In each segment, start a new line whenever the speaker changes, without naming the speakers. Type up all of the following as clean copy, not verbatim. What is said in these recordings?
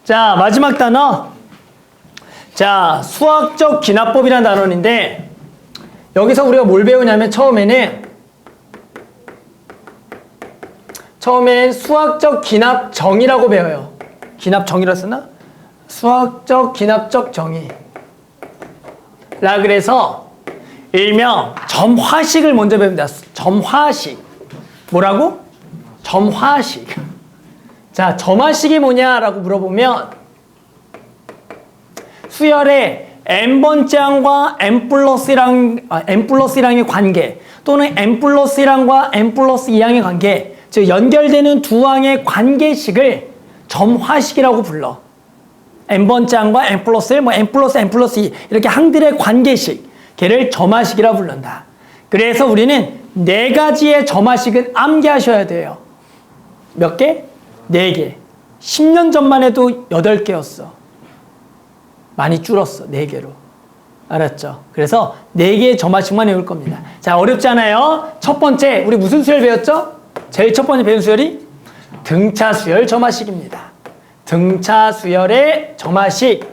자, 마지막 단어. 자, 수학적 기납법이라는 단어인데 여기서 우리가 뭘 배우냐면 처음엔 수학적 기납정의라고 배워요. 기납정의라 쓰나? 수학적 기납적 정의. 라 그래서 일명 점화식을 먼저 배웁니다. 점화식. 뭐라고? 점화식. 자, 점화식이 뭐냐라고 물어보면 수열의 n번째 항과 n 플러스 1항의 관계 또는 n 플러스 1항과 n 플러스 2항의 관계, 즉 연결되는 두 항의 관계식을 점화식이라고 불러. n번째 항과 n 플러스 1, n 플러스 n 플러스 2 이렇게 항들의 관계식, 걔를 점화식이라고 부른다. 그래서 우리는 네 가지의 점화식은 암기하셔야 돼요. 몇 개? 4개. 10년 전만 해도 8개였어. 많이 줄었어. 4개로. 알았죠? 그래서 4개의 점화식만 외울 겁니다. 자, 어렵지 않아요? 첫 번째, 우리 무슨 수열 배웠죠? 제일 첫 번째 배운 수열이 등차 수열 점화식입니다. 등차 수열의 점화식.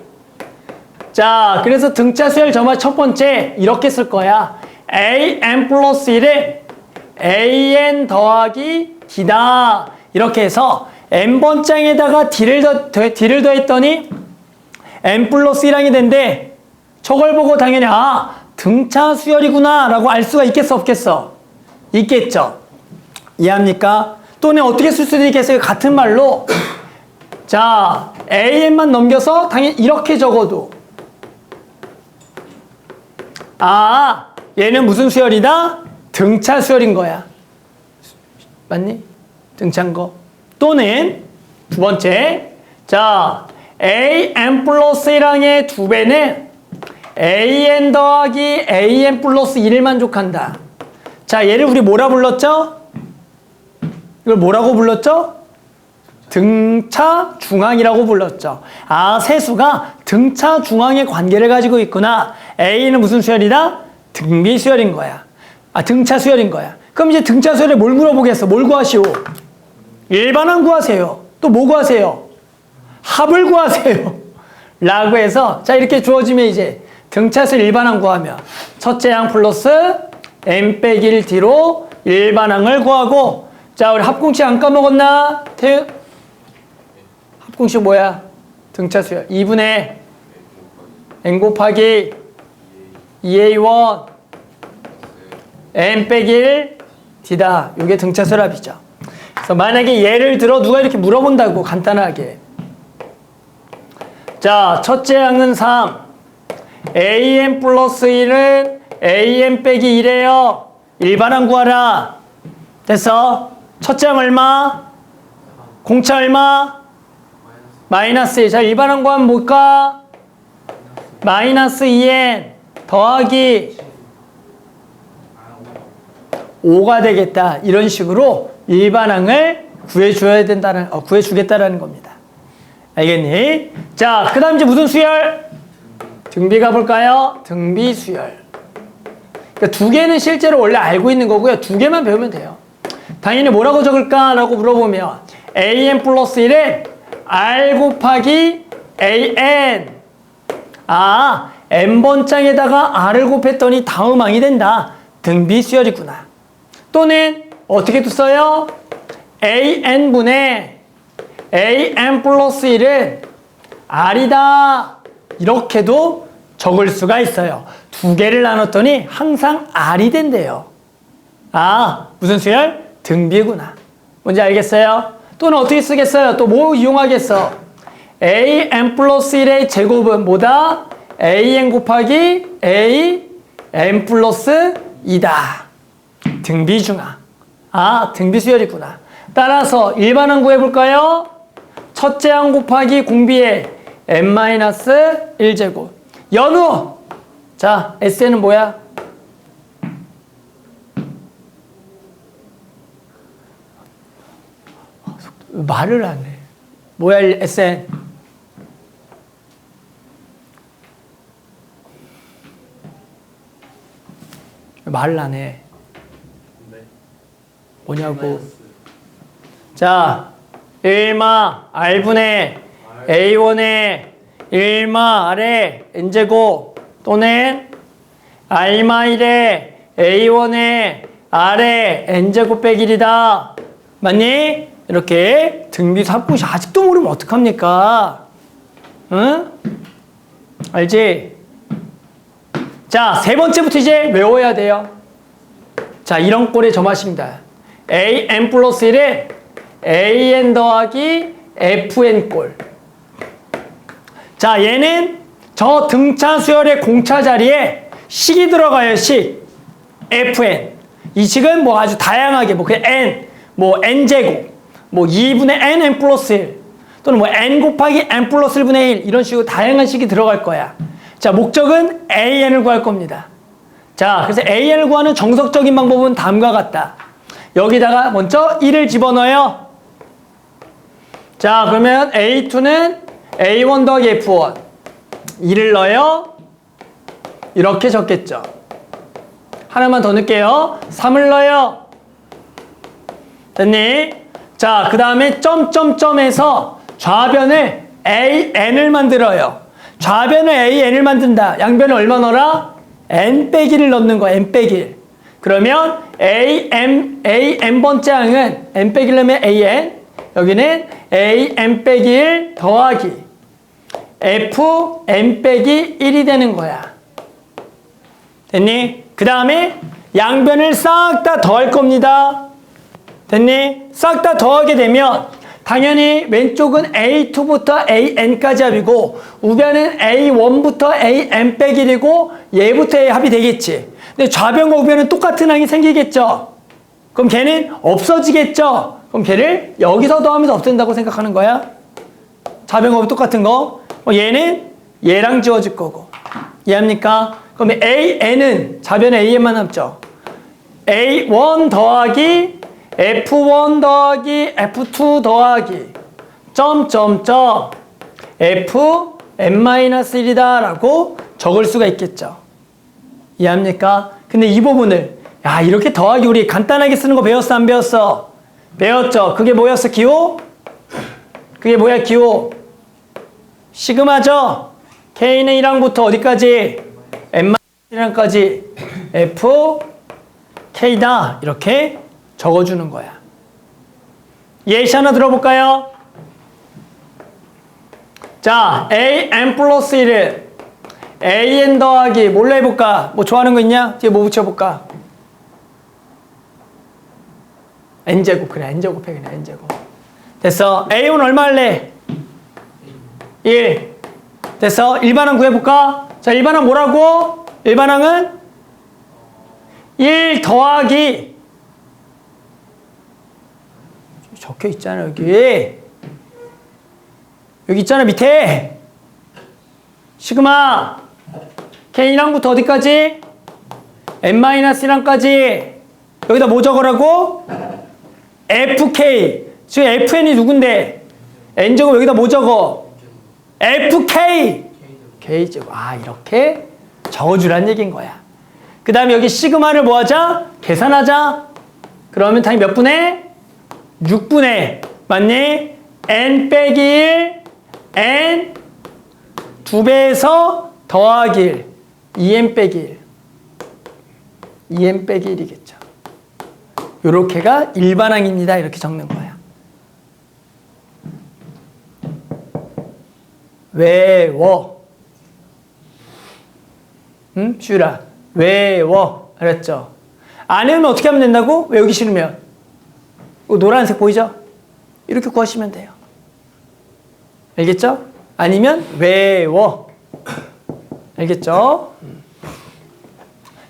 자, 그래서 등차 수열 점화 첫 번째 이렇게 쓸 거야. an 플러스 1에 an 더하기 d다. 이렇게 해서 n번장에다가 d를 더했더니 n 플러스 1항이 된대. 저걸 보고 당연히 등차 수열이구나 라고 알 수가 있겠어 없겠어? 있겠죠. 이해합니까? 또는 어떻게 쓸 수도 있겠어요? 같은 말로 자, an만 넘겨서 당연히 이렇게 적어도 얘는 무슨 수열이다? 등차 수열인 거야. 맞니? 등차인 거. 또는 두 번째, 자, an 플러스 1항의 2배는 an 더하기 an 플러스 1을 만족한다. 자, 얘를 우리 뭐라 불렀죠? 이걸 뭐라고 불렀죠? 등차 중항이라고 불렀죠. 세수가 등차 중항의 관계를 가지고 있구나. A는 무슨 수열이다? 등비 수열인 거야. 등차 수열인 거야. 그럼 이제 등차 수열에 뭘 물어보겠어? 뭘 구하시오? 일반항 구하세요. 또 뭐 구하세요? 합을 구하세요. 라고 해서 자, 이렇게 주어지면 이제 등차 수열 일반항 구하면 첫째 항 플러스 n 빼기 1 d로 일반항을 구하고, 자, 우리 합공식 안 까먹었나? 합공식 뭐야? 등차 수열 2분의 n 곱하기 2a1 n 빼기 1 d다. 이게 등차 수열합이죠. 그래서 만약에 예를 들어 누가 이렇게 물어본다고 간단하게, 자, 첫째 항은 3 an 플러스 1은 an 빼기 1이에요. 일반항 구하라. 됐어? 첫째 항 얼마? 공차 얼마? 마이너스 1. 자, 일반항 구하면 뭘까? 마이너스 2n 더하기 5가 되겠다. 이런 식으로 일반항을 구해주겠다라는 겁니다. 알겠니? 자, 그 다음 이제 무슨 수열? 등비 가볼까요? 등비 수열. 그러니까 2개는 실제로 원래 알고 있는 거고요. 2개만 배우면 돼요. 당연히 뭐라고 적을까라고 물어보면 an 플러스 1에 r 곱하기 an. n번장에다가 r을 곱했더니 다음 항이 된다. 등비 수열이구나. 또는 어떻게 써요? an분의 an 플러스 1은 r이다. 이렇게도 적을 수가 있어요. 2개를 나눴더니 항상 r이 된대요. 무슨 수열? 등비구나. 뭔지 알겠어요? 또는 어떻게 쓰겠어요? 또 뭐 이용하겠어? an 플러스 1의 제곱은 뭐다? an 곱하기 an 플러스 2다. 등비중항. 등비수열이구나. 따라서 일반항 구해볼까요? 첫째 항 곱하기 공비의 n-1제곱. 연우! 자, SN은 뭐야? 말을 안 해. 뭐야, SN? 말을 안 해. 뭐냐고. 자, 1마 R분의 A1의 1마 아래 n제곱 또는 R마 1의 A1의 아래 n제곱 빼기 1이다. 맞니? 이렇게 등비수 합공식 아직도 모르면 어떡합니까? 응? 알지? 자, 세 번째부터 이제 외워야 돼요. 자, 이런 꼴의 점화식입니다. an 플러스 1에 an 더하기 fn 꼴. 자, 얘는 저 등차 수열의 공차 자리에 식이 들어가요, 식. fn. 이 식은 뭐 아주 다양하게, 뭐 그냥 n, 뭐 n제곱, 뭐 2분의 n 플러스 1, 또는 뭐 n 곱하기 n 플러스 1분의 1, 이런 식으로 다양한 식이 들어갈 거야. 자, 목적은 an을 구할 겁니다. 자, 그래서 an을 구하는 정석적인 방법은 다음과 같다. 여기다가 먼저 1을 집어넣어요. 자, 그러면 A2는 A1 더하기 F1. 2를 넣어요. 이렇게 적겠죠. 하나만 더 넣을게요. 3을 넣어요. 됐니? 자, 그 다음에 점점점에서 좌변을 AN을 만들어요. 좌변을 AN을 만든다. 양변을 얼마 넣어라? N 빼기를 넣는 거야. N 빼기 1. 그러면 AN 번째 항은 N 빼기 1 넣으면 AN. 여기는 AN 빼기 1 더하기 FN 빼기 1이 되는 거야. 됐니? 그 다음에 양변을 싹 다 더할 겁니다. 됐니? 싹 다 더하게 되면 당연히 왼쪽은 A2부터 AN까지 합이고 우변은 A1부터 AN 빼기 1이고 얘부터 A 합이 되겠지. 근데 좌변과 우변은 똑같은 항이 생기겠죠. 그럼 걔는 없어지겠죠. 그럼 걔를 여기서 더하면서 없앤다고 생각하는 거야. 좌변과 우변 똑같은 거. 얘는 얘랑 지워질 거고. 이해합니까? 그럼 AN은 좌변에 AN만 남죠. A1 더하기 F1 더하기 F2 더하기 점점점 FN-1이다 라고 적을 수가 있겠죠. 이해합니까? 근데 이 부분을 이렇게 더하기 우리 간단하게 쓰는 거 배웠어 안 배웠어? 배웠죠. 그게 뭐였어? 기호? 그게 뭐야 기호? 시그마죠? K는 1항부터 어디까지? N-1항까지 F K다 이렇게 적어주는 거야. 예시 하나 들어볼까요? 자, AN 플러스 1을 AN 더하기 뭘로 해볼까? 뭐 좋아하는 거 있냐? 뒤에 뭐 붙여볼까? N제곱. 그래, N제곱 해. 그냥 N제곱. 됐어. A1 얼마 할래? 1. 됐어. 일반항 구해볼까? 자, 일반항 뭐라고? 일반항은 1 더하기 적혀 있잖아, 여기. 여기 있잖아, 밑에. 시그마. K1항부터 어디까지? N-1항까지. 여기다 뭐 적으라고? FK. 지금 FN이 누군데? N제곱 여기다 뭐 적어? FK. K제곱. 이렇게 적어주란 얘기인 거야. 그 다음에 여기 시그마를 뭐 하자? 계산하자. 그러면 당연히 몇 분의? 6분의. 맞니? N 빼기 1, N 2배에서 더하기 1, 2N 빼기 1. 2N 빼기 1이겠죠. 요렇게가 일반항입니다. 이렇게 적는 거야. 외워. 응? 슈라. 외워. 알았죠? 안 외우면 어떻게 하면 된다고? 외우기 싫으면. 노란색 보이죠? 이렇게 구하시면 돼요. 알겠죠? 아니면 외워. 알겠죠?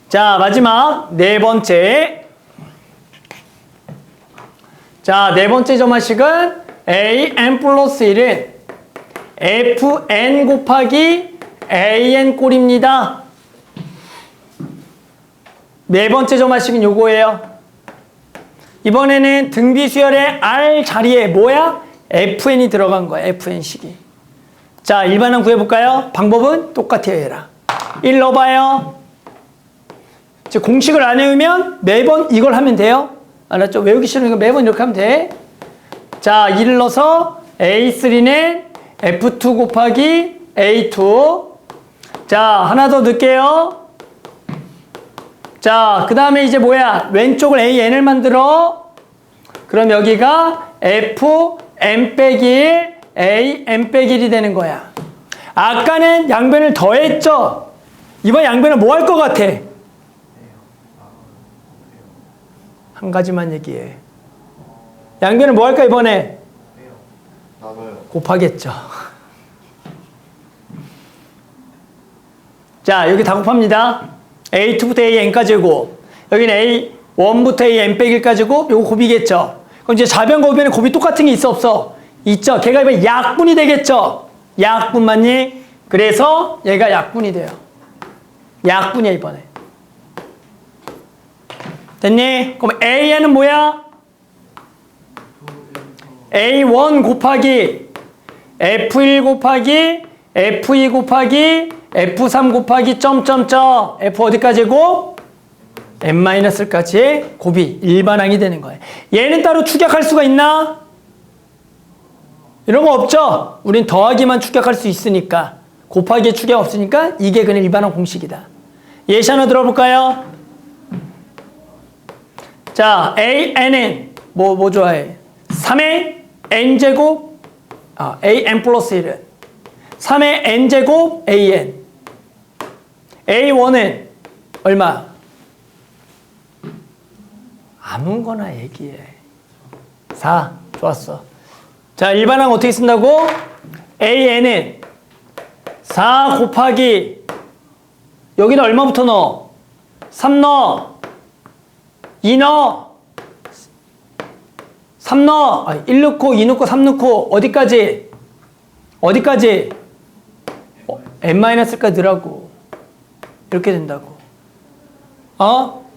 자, 마지막 네 번째. 자, 네 번째 점화식은 AN 플러스 1은 FN 곱하기 AN 꼴입니다. 네 번째 점화식은 요거예요. 이번에는 등비수열의 R 자리에 뭐야? FN이 들어간 거야. FN식이. 자, 일반항 구해볼까요? 방법은 똑같아요, 얘랑. 1 넣어봐요. 즉 공식을 안 외우면 매번 이걸 하면 돼요. 알았죠? 외우기 싫으니까 매번 이렇게 하면 돼. 자, 1을 넣어서 A3는 F2 곱하기 A2. 자, 하나 더 넣을게요. 자, 그 다음에 이제 뭐야? 왼쪽을 AN을 만들어. 그럼 여기가 F N 빼기 1, A N 빼기 1이 되는 거야. 아까는 양변을 더했죠? 이번 양변은 뭐 할 것 같아? 한 가지만 얘기해. 양변은 뭐 할까, 이번에? 곱하겠죠. 자, 여기 다 곱합니다. A2부터 AN까지고, 여기는 A1부터 AN 빼기 1까지고, 요거 곱이겠죠. 그럼 이제 좌변과 우변에 곱이 똑같은 게 있어, 없어? 있죠. 걔가 이번에 약분이 되겠죠. 약분 맞니? 그래서 얘가 약분이 돼요. 약분이야, 이번에. 됐니? 그럼 AN은 뭐야? A1 곱하기 F1 곱하기 F2 곱하기 F3 곱하기 점점점 F 어디까지고? N-까지의 곱이 일반항이 되는 거예요. 얘는 따로 축약할 수가 있나? 이런 거 없죠? 우린 더하기만 축약할 수 있으니까. 곱하기에 축약 없으니까 이게 그냥 일반항 공식이다. 예시 하나 들어볼까요? 자, AN은 뭐 좋아해? 3의 N제곱 AN 플러스 1은 3의 N제곱 AN. A1은 얼마? 아무거나 얘기해. 4. 좋았어. 자, 일반항 어떻게 쓴다고? AN은 4 곱하기 여기는 얼마부터 넣어? 3 넣어. 2 넣어. 3 넣어. 1 넣고 2 넣고 3 넣고 어디까지? 어디까지? N-까지 넣으라고. 이렇게 된다고.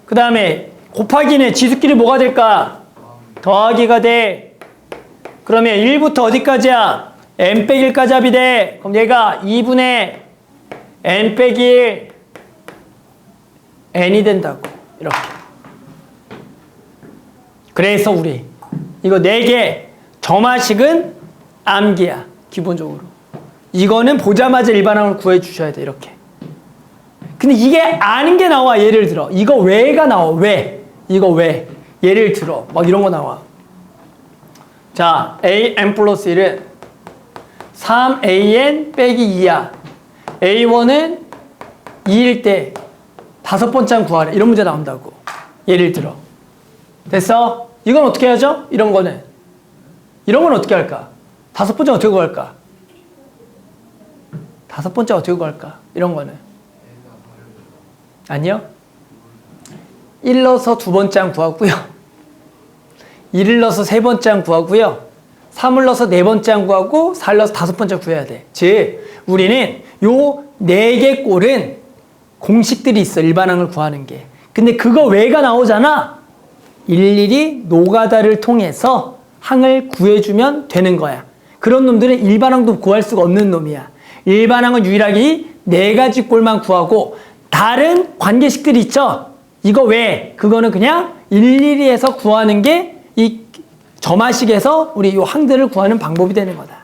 그 다음에 곱하기는 지수끼리 뭐가 될까? 더하기가 돼. 그러면 1부터 어디까지야? N 빼기 1까지 합이 돼. 그럼 얘가 2분의 N 빼기 1 N이 된다고. 이렇게. 그래서 우리 이거 4개 점화식은 암기야. 기본적으로. 이거는 보자마자 일반항을 구해 주셔야 돼. 이렇게. 근데 이게 아는 게 나와. 예를 들어. 이거 왜가 나와. 왜? 이거 왜? 예를 들어. 막 이런 거 나와. 자, AN 플러스 1은 3AN 빼기 2야. A1은 2일 때 5번째 항 구하래. 이런 문제 나온다고. 예를 들어. 됐어? 이건 어떻게 하죠? 이런 거는. 이런 건 어떻게 할까? 5번째 어떻게 구할까? 5번째 어떻게 구할까? 이런 거는. 아니요. 1 넣어서 2번째 항 구하고요. 1을 넣어서 3번째 항 구하고요. 3을 넣어서 4번째 항 구하고 4를 넣어서 5번째 구해야 돼. 즉 우리는 요 4개 꼴은 공식들이 있어. 일반항을 구하는 게. 근데 그거 외가 나오잖아. 일일이 노가다를 통해서 항을 구해주면 되는 거야. 그런 놈들은 일반항도 구할 수가 없는 놈이야. 일반항은 유일하게 이 4가지 꼴만 구하고 다른 관계식들이 있죠. 이거 왜? 그거는 그냥 일일이 해서 구하는 게 이 점화식에서 우리 이 항들을 구하는 방법이 되는 거다.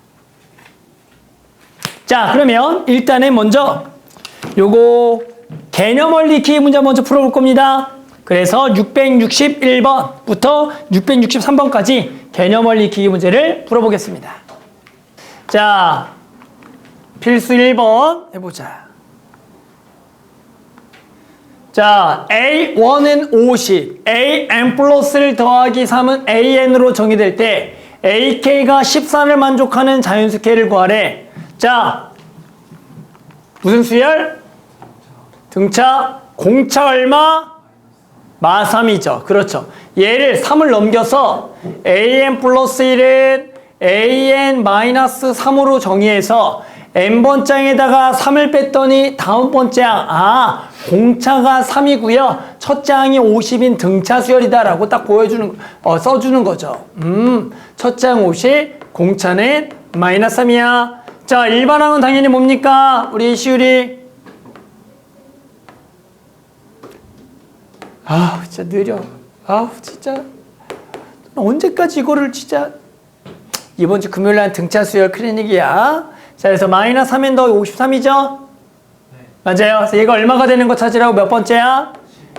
자, 그러면 일단은 먼저 요거 개념 원리 익히기 문제 먼저 풀어볼 겁니다. 그래서 661번부터 663번까지 개념 원리 익히기 문제를 풀어보겠습니다. 자, 필수 1번 해보자. 자, A1은 50, AN 플러스를 더하기 3은 AN으로 정의될 때 AK가 14를 만족하는 자연수 K를 구하래. 자, 무슨 수열? 등차, 공차 얼마? 마3이죠. 그렇죠. 얘를 3을 넘겨서 AN 플러스 1은 AN 마이너스 3으로 정의해서 N번장에다가 3을 뺐더니 다음 번째 항, 공차가 3이고요. 첫째 항이 50인 등차 수열이다라고 딱 보여주는, 써주는 거죠. 첫째 항 50, 공차는 마이너스 3이야. 자, 일반항은 당연히 뭡니까? 우리 시율이. 진짜 느려. 진짜. 언제까지 이거를 진짜. 이번 주 금요일 날 등차 수열 클리닉이야. 자, 그래서 마이너스 3n 더하기 53이죠?
네.
맞아요. 그래서 얘가 얼마가 되는 거 찾으라고 몇 번째야?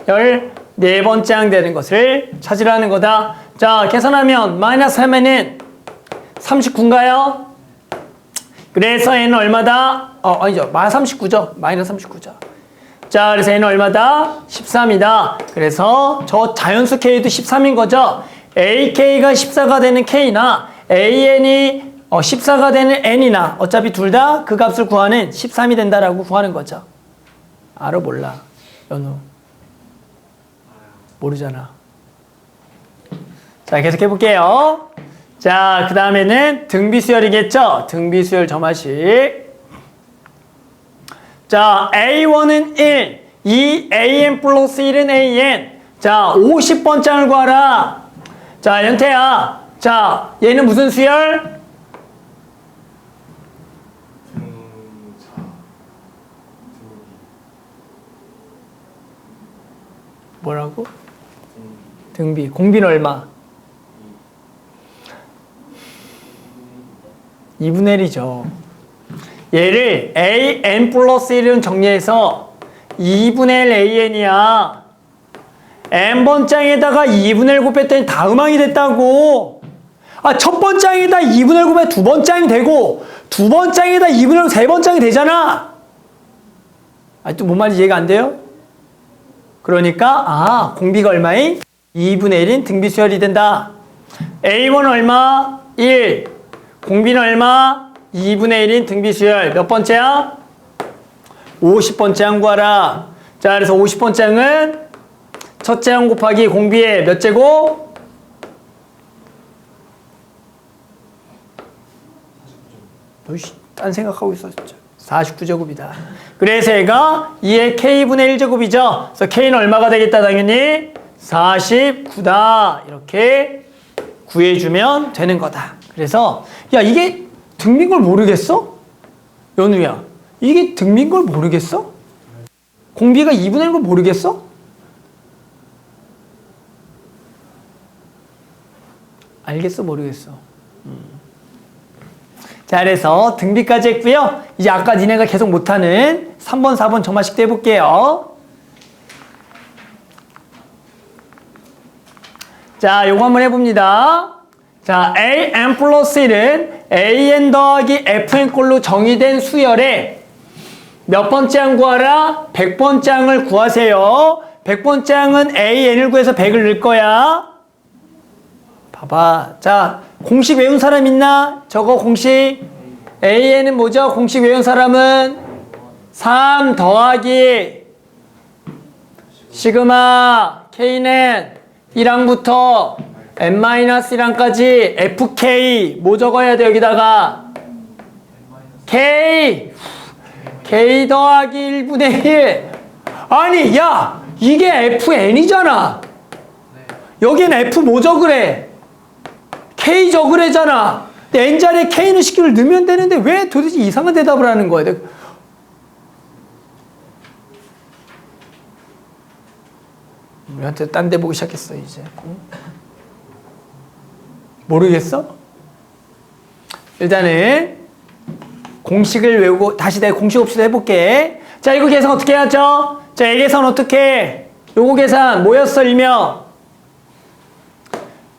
14번째 항 되는 것을 찾으라는 거다. 자, 계산하면 마이너스 3n은 39인가요? 그래서 n은 얼마다? 아니죠. 마이너스 39죠. 마이너스 39죠. 자, 그래서 n은 얼마다? 13이다. 그래서 저 자연수 k도 13인 거죠. ak가 14가 되는 k나 an이 14가 되는 n이나 어차피 둘 다 그 값을 구하는 13이 된다라고 구하는 거죠. 알아 몰라? 연우. 모르잖아. 자, 계속 해볼게요. 자, 그 다음에는 등비수열이겠죠? 등비수열 점화식. 자, A1은 1, 2 AN 플러스 1은 AN. 자, 50번 짝을 구하라. 자, 연태야. 자, 얘는 무슨 수열? 뭐라고? 등비. 공비는 얼마? 2분의 1이죠. 얘를 AN 플러스 1은 정리해서 2분의 1 AN이야. N번 짱에다가 2분의 1 곱했더니 다음항이 됐다고. 아, 첫번 짱에다 2분의 1 곱해 두 번 짱이 되고, 두 번 짱에다 2분의 1 세 번 짱이 되잖아. 아직도 뭔 말인지 이해가 안 돼요? 그러니까, 공비가 얼마인? 2분의 1인 등비수열이 된다. A1은 얼마? 1. 공비는 얼마? 2분의 1인 등비수열. 몇 번째야? 50번째 항 구하라. 자, 그래서 50번째 항은 첫째 항 곱하기 공비의 몇 제곱? 딴 생각하고 있었죠. 49제곱이다. 그래서 얘가 2의 k분의 1제곱이죠. 그래서 k는 얼마가 되겠다, 당연히? 49다. 이렇게 구해주면 되는 거다. 그래서, 야, 이게 등비인 걸 모르겠어? 연우야, 이게 등비인 걸 모르겠어? 공비가 2분의 1걸 모르겠어? 알겠어, 모르겠어? 자, 그래서 등비까지 했고요. 이제 아까 니네가 계속 못하는 3번, 4번 점화식도 해볼게요. 자, 요거 한번 해봅니다. 자, AN 플러스 1은 AN 더하기 FN꼴로 정의된 수열에 몇 번째 항 구하라? 100번째 항을 구하세요. 100번째 항은 AN을 구해서 100을 넣을 거야. 봐봐. 자, 공식 외운 사람 있나? 저거 공식. AN은 뭐죠? 공식 외운 사람은 3 더하기 시그마 K는 1항부터 n-1항까지 FK 뭐 적어야 돼 여기다가? K 더하기 1분의 1. 아니 야 이게 FN이잖아. 여기는 F 뭐 적으래? K 적으래잖아. N자리에 K는 식기를 넣으면 되는데 왜 도대체 이상한 대답을 하는 거야? 우리한테 딴 데 보기 시작했어 이제. 모르겠어? 일단은 공식을 외우고 다시 내가 공식 없이도 해볼게. 자, 이거 계산 어떻게 하죠? 자, 이 계산 어떻게 해? 요거 계산 뭐였어 일명?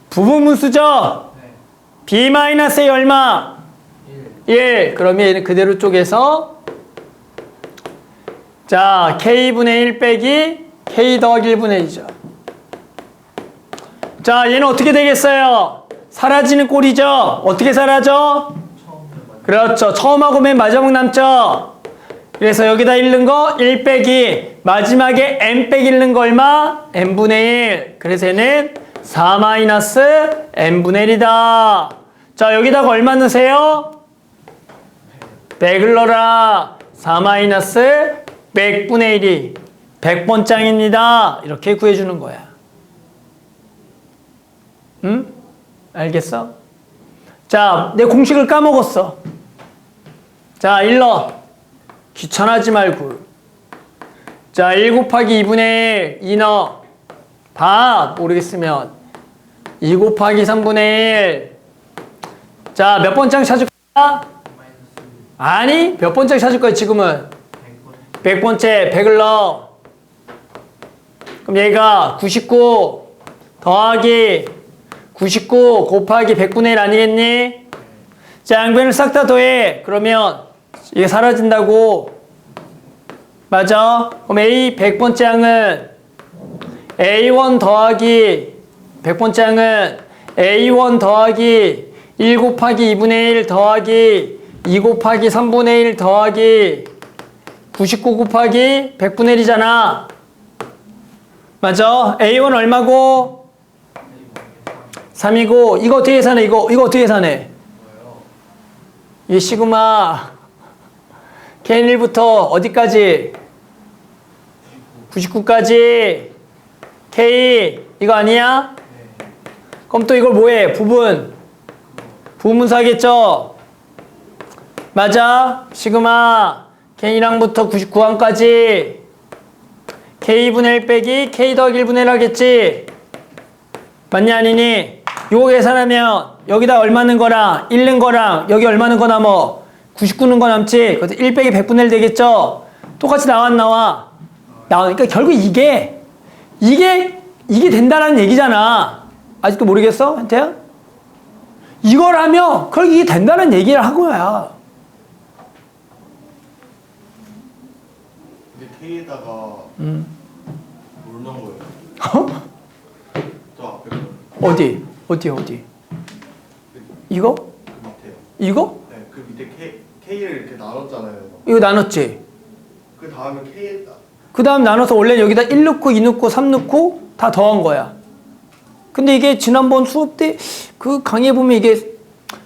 부분분수죠? B-A 얼마? 1. 그러면 얘는 그대로 쪼개서 자, K분의 1 빼기 K 더하기 1분의 1이죠. 자, 얘는 어떻게 되겠어요? 사라지는 꼴이죠? 어떻게 사라져? 그렇죠. 처음하고 맨 마지막 남죠? 그래서 여기다 1 넣은 거 1 빼기 마지막에 n 빼기 1 넣은 거 얼마? n분의 1. 그래서 얘는 4 마이너스 n분의 1이다. 자, 여기다가 얼마 넣으세요? 100을 넣어라. 4 마이너스 100분의 1이 100번 짱입니다. 이렇게 구해주는 거야. 응? 알겠어? 자, 내 공식을 까먹었어. 자, 1 넣어. 귀찮아하지 말고. 자, 1 곱하기 2분의 1, 2 넣어. 봐, 모르겠으면. 2 곱하기 3분의 1, 자, 몇 번째 찾을 거야? 아니, 몇 번째 찾을 거야, 지금은? 100번째, 100을 넣어. 그럼 얘가 99 더하기 99 곱하기 100분의 1 아니겠니? 자, 양변을 싹 다 더해. 그러면 이게 사라진다고. 맞아? 그럼 A 100번째 항은 A1 더하기 100번째 항은 A1 더하기 1 곱하기 2분의 1 더하기 2 곱하기 3분의 1 더하기 99 곱하기 100분의 1이잖아. 맞아? A1 얼마고? 3이고 이거 어떻게 계산해? 이거 어떻게 계산해? 이 시그마 K1부터 어디까지? 99까지 K 이거 아니야? 그럼 또 이걸 뭐해? 부분문사겠죠? 맞아? 시그마 K1항부터 99항까지 K분의 1 빼기 K 더하기 1분의 1 하겠지? 맞니 아니니? 요거 계산하면 여기다 얼마 넣은 거랑 1 넣은 거랑 여기 얼마 넣은 거 남어? 99 넣은 거 남지? 그래서 1 빼기 100분의 1 되겠죠? 똑같이 나와. 그러니까 결국 이게 된다는 얘기잖아. 아직도 모르겠어? 한태야? 이걸 하면 결국 이게 된다는 얘기를 한 거야.
근데 K에다가 뭘 넣은 거예요? 저 앞에 거.
어디? 이거?
그 밑에요.
이거?
네, 그 밑에 K를 이렇게 나눴잖아요.
이거 나눴지?
그 다음에 K에다
그 다음 나눠서 원래 여기다 1 넣고 2 넣고 3 넣고 다 더한 거야. 근데 이게 지난번 수업 때 그 강의에 보면 이게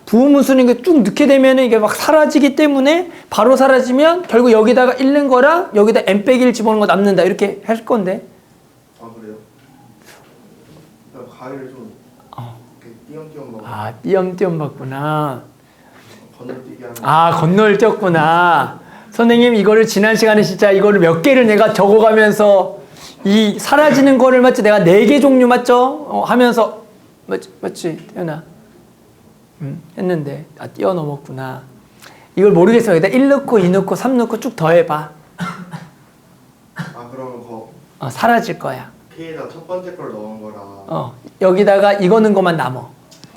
부호문수는 이게 쭉 넣게 되면 이게 막 사라지기 때문에 바로 사라지면 결국 여기다가 1 넣은 거랑 여기다 n 빼기 1 집어넣은 거 남는다. 이렇게 할 건데.
아 그래요? 일단 가위를 좀 이렇게 띄엄띄엄 넣어.
아, 띄엄띄엄 봤구나.
건너뛰기 하는 거.
아, 건널 뛰었구나. 선생님 이거를 지난 시간에 진짜 이거를 몇 개를 내가 적어가면서 이 사라지는 거를 맞지? 내가 4개 종류 맞죠? 하면서 맞지? 태연아? 했는데 뛰어넘었구나. 이걸 모르겠어. 여기다 1 넣고 2 넣고 3 넣고 쭉 더해봐.
아 그러면
사라질 거야.
K에다 첫 번째 걸 넣은 거랑
여기다가 이거 넣은 것만 남어.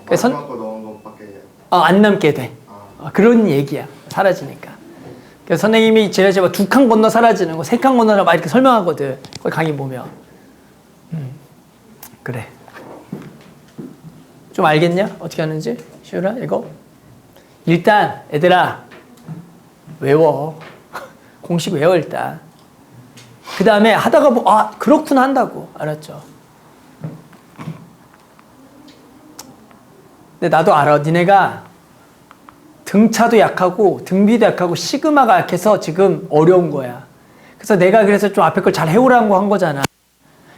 마지막 거 넣은 것밖에
안 남게 돼. 그런 얘기야. 사라지니까. 그래서 선생님이 지난주에 2칸 건너 사라지는 거, 3칸 건너라 막 이렇게 설명하거든. 거기 강의 보면. 그래. 좀 알겠냐? 어떻게 하는지? 시우라, 이거? 일단, 얘들아, 외워. 공식 외워, 일단. 그 다음에 하다가 그렇구나 한다고. 알았죠? 근데 나도 알아. 니네가 등차도 약하고 등비도 약하고 시그마가 약해서 지금 어려운 거야. 그래서 내가 그래서 좀 앞에 걸 잘 해오라고 한 거잖아.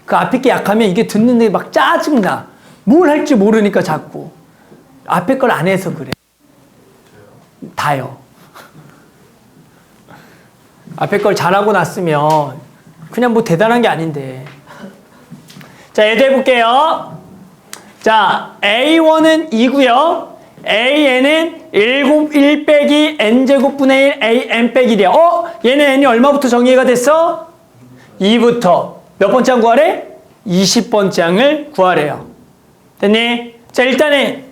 그 앞에 게 약하면 이게 듣는데 막 짜증나. 뭘 할지 모르니까 자꾸. 앞에 걸 안 해서 그래. 다요. 앞에 걸 잘하고 났으면 그냥 뭐 대단한 게 아닌데. 자, 얘도 해볼게요. 자, A1은 2고요. AN은 1 빼기 n제곱분의 1 AN 빼기 1이야. 얘는 n이 얼마부터 정의가 됐어? 2부터. 몇 번째 항 구하래? 20번째 항을 구하래요. 됐니? 자, 일단은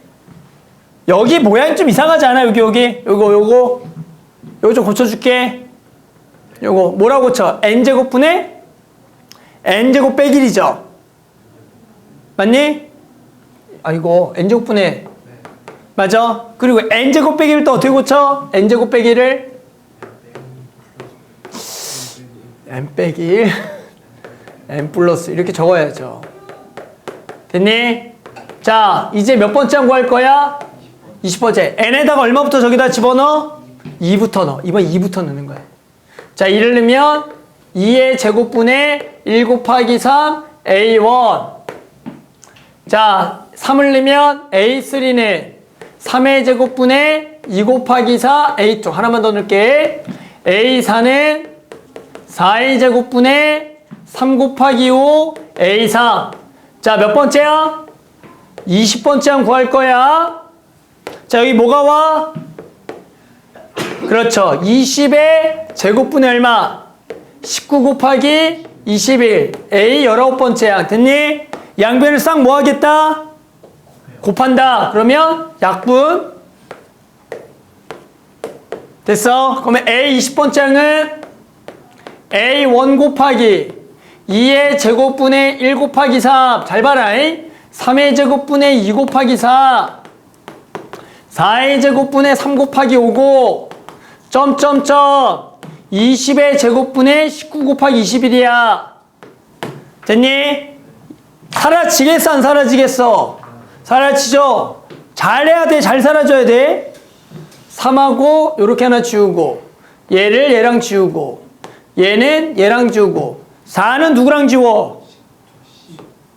여기 모양이 좀 이상하지 않아? 요거 좀 고쳐줄게. 요거 뭐라고 고쳐? n제곱분의 n제곱 빼기 1이죠. 맞니? 이거 n제곱분의 맞아? 그리고 n제곱 빼기를 또 어떻게 고쳐? n제곱 빼기를 n 빼기 1 n 플러스 이렇게 적어야죠. 됐니? 자, 이제 몇 번째 항 구할 거야? 20번째. n에다가 얼마부터 저기다 집어넣어? 2부터 넣어. 이번 2부터 넣는 거야. 자, 1을 넣으면 2의 제곱분의 1 곱하기 3 a1. 자, 3을 넣으면 a3는 3의 제곱분의 2 곱하기 4 a2. 하나만 더 넣을게. a4는 4의 제곱분의 3 곱하기 5 a3. 자, 몇 번째야? 20번째 항 구할 거야. 자, 여기 뭐가 와? 그렇죠. 20의 제곱분의 얼마? 19 곱하기 21. A 19번째 양. 됐니? 양변을 싹 뭐 하겠다? 곱한다. 그러면 약분. 됐어? 그러면 A 20번째 양은 A1 곱하기 2의 제곱분의 1 곱하기 3. 잘 봐라. 3의 제곱분의 2 곱하기 4. 4의 제곱분의 3 곱하기 5고 점점점 20의 제곱분의 19 곱하기 21이야. 됐니? 사라지겠어 안 사라지겠어? 사라지죠? 잘해야 돼. 잘 사라져야 돼. 3하고 요렇게 하나 지우고 얘를 얘랑 지우고 얘는 얘랑 지우고 4는 누구랑 지워?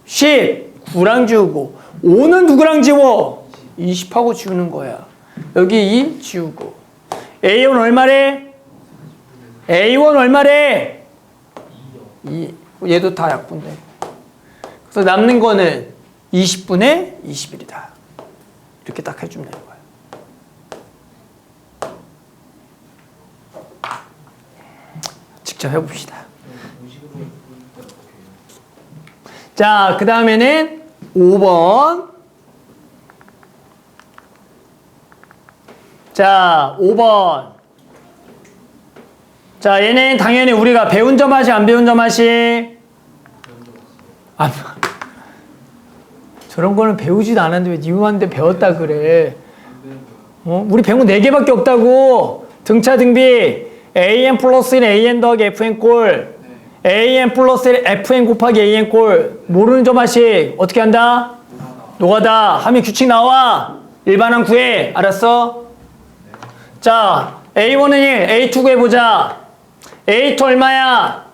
10 9랑 지우고 5는 누구랑 지워? 20하고 지우는 거야. 여기 2 지우고 A1 얼마래? A1 얼마래? 2. 얘도 다 약분돼. 그래서 남는 거는 20분의 21이다. 이렇게 딱 해주면 되는 거야. 직접 해봅시다. 자, 그 다음에는 5번. 자, 5번. 자, 얘는 당연히 우리가 배운 점 하시, 안 배운 점 하시? 아, 저런 거는 배우지도 않았는데 왜 니한테 배웠다 그래? 우리 배운 거 4개밖에 없다고. 등차 등비. AN 플러스 1 AN 더하기 FN 꼴. AN 플러스 1 FN 곱하기 AN 꼴. 모르는 점 하시. 어떻게 한다? 노가다. 하면 규칙 나와. 일반항 구해. 알았어? 자, A1은 1, A2 구해보자. A2 얼마야?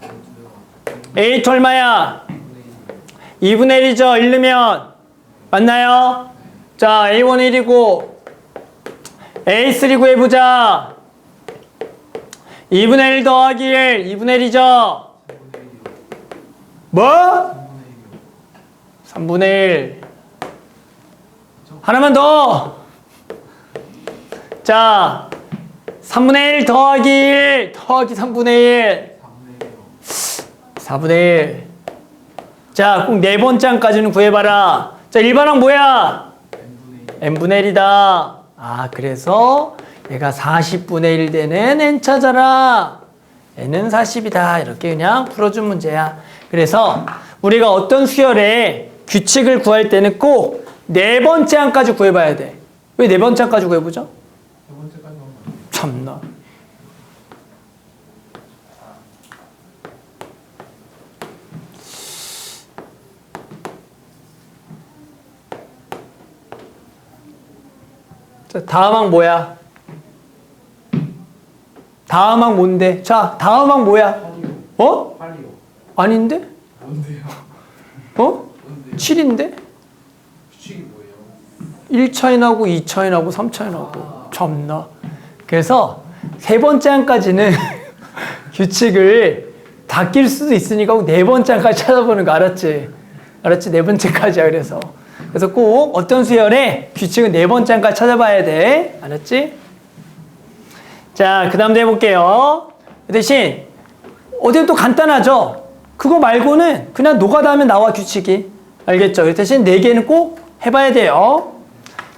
A2 얼마야? 2분의 1이죠. 1 넣으면. 맞나요? 자, A1 1이고 A3 구해보자. 2분의 1 더하기 1, 2분의 1이죠. 뭐? 3분의 1. 하나만 더. 자, 3분의 1 더하기 1 더하기 3분의 1. 4분의 1. 자, 꼭 4번째 항까지는 구해봐라. 자, 일반항 뭐야? n분의 1이다. 아, 그래서 얘가 40분의 1 되는 n 찾아라. n은 40이다. 이렇게 그냥 풀어준 문제야. 그래서 우리가 어떤 수열의 규칙을 구할 때는 꼭 4번째 항까지 구해봐야 돼. 왜 4번째 항까지 구해보죠? 참나. 자, 다음 항 뭐야? 다음 항 뭔데? 자, 다음 항 뭐야? 어? 아닌데?
뭔데요?
어? 7인데?
규칙이 뭐예요?
1차이 나고 2차이 나고 3차이 나고. 참나. 그래서 3번째 항까지는 규칙을 다 낄 수도 있으니까 꼭 4번째 항까지 찾아보는 거 알았지? 알았지? 4번째까지야. 그래서 꼭 어떤 수열의 규칙은 4번째 항까지 찾아봐야 돼. 알았지? 자, 그 다음도 해볼게요. 대신 어디는 또 간단하죠? 그거 말고는 그냥 노가다 하면 나와, 규칙이. 알겠죠? 그 대신 4개는 꼭 해봐야 돼요.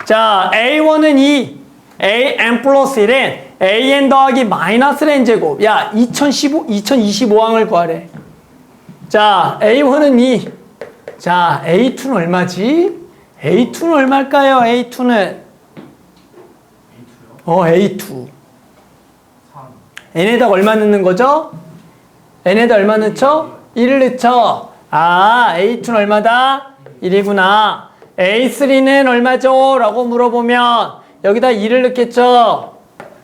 자, A1은 2, AN 플러스 1은 AN 더하기 마이너스 n 제곱. 야, 2025항을 구하래. 자, A1은 2. 자, A2는 얼마지? A2는 얼마일까요? A2는? A2. n에다가 얼마 넣는 거죠? n에다 얼마 넣죠? 1을 넣죠? 아, A2는 얼마다? 1이구나. A3는 얼마죠? 라고 물어보면 여기다 2를 넣겠죠?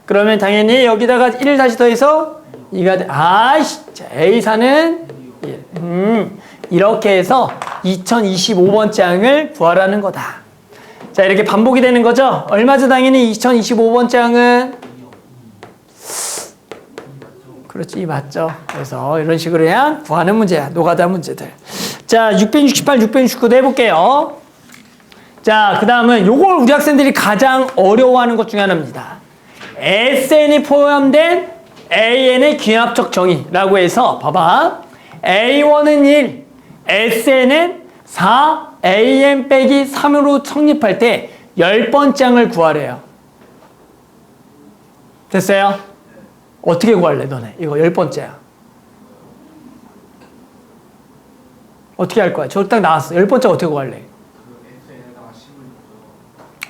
그러면 당연히 여기다가 1을 다시 더해서 2가 돼. 아이씨, A4는 1. 이렇게 해서 2025번째 항을 구하라는 거다. 자, 이렇게 반복이 되는 거죠? 얼마죠? 당연히 2025번째 항은? 그렇지, 맞죠? 그래서 이런 식으로 그냥 구하는 문제야. 노가다 문제들. 자, 668, 669도 해볼게요. 자, 그 다음은 요걸 우리 학생들이 가장 어려워하는 것 중에 하나입니다. SN이 포함된 AN의 귀합적 정의라고 해서 봐봐. A1은 1, SN은 4, AN 빼기 3으로 성립할 때 10번째 항을 구하래요. 됐어요? 어떻게 구할래 너네? 이거 10번째야. 어떻게 할 거야? 저 딱 나왔어. 10번째 어떻게 구할래?
그 SN에다가 10을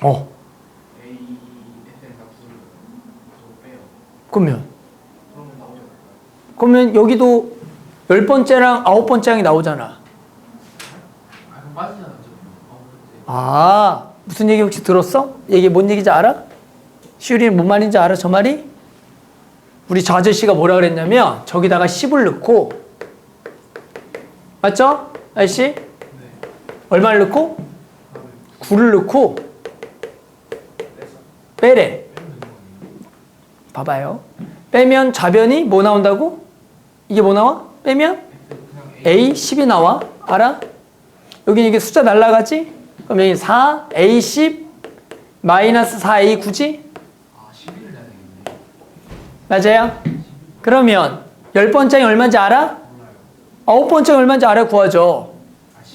넣어서
어.
A, SN에다 9를 빼요.
그러면
그러면 나오지 않을까요?
그러면 여기도 10번째랑 9번째 항이 나오잖아.
아 그럼 빠지잖아 좀.
아, 무슨 얘기 혹시 들었어? 얘기 뭔 얘기인지 알아? 시우리는 뭔 말인지 알아? 저 말이? 우리 저 아저씨가 뭐라 그랬냐면 저기다가 10을 넣고 맞죠? 아저씨?
네.
얼마를 넣고? 9를 넣고 빼래. 봐봐요. 빼면 좌변이 뭐 나온다고? 이게 뭐 나와? 빼면 A 10이 나와. 알아? 여기 이게 숫자 날라가지? 그럼 여기 4 A 10 마이너스 4 A 9지?
아 11을 내야 되겠네.
맞아요? 그러면 10번째이 얼마인지 알아?
몰라요.
9번째가 얼마인지 알아 구하죠.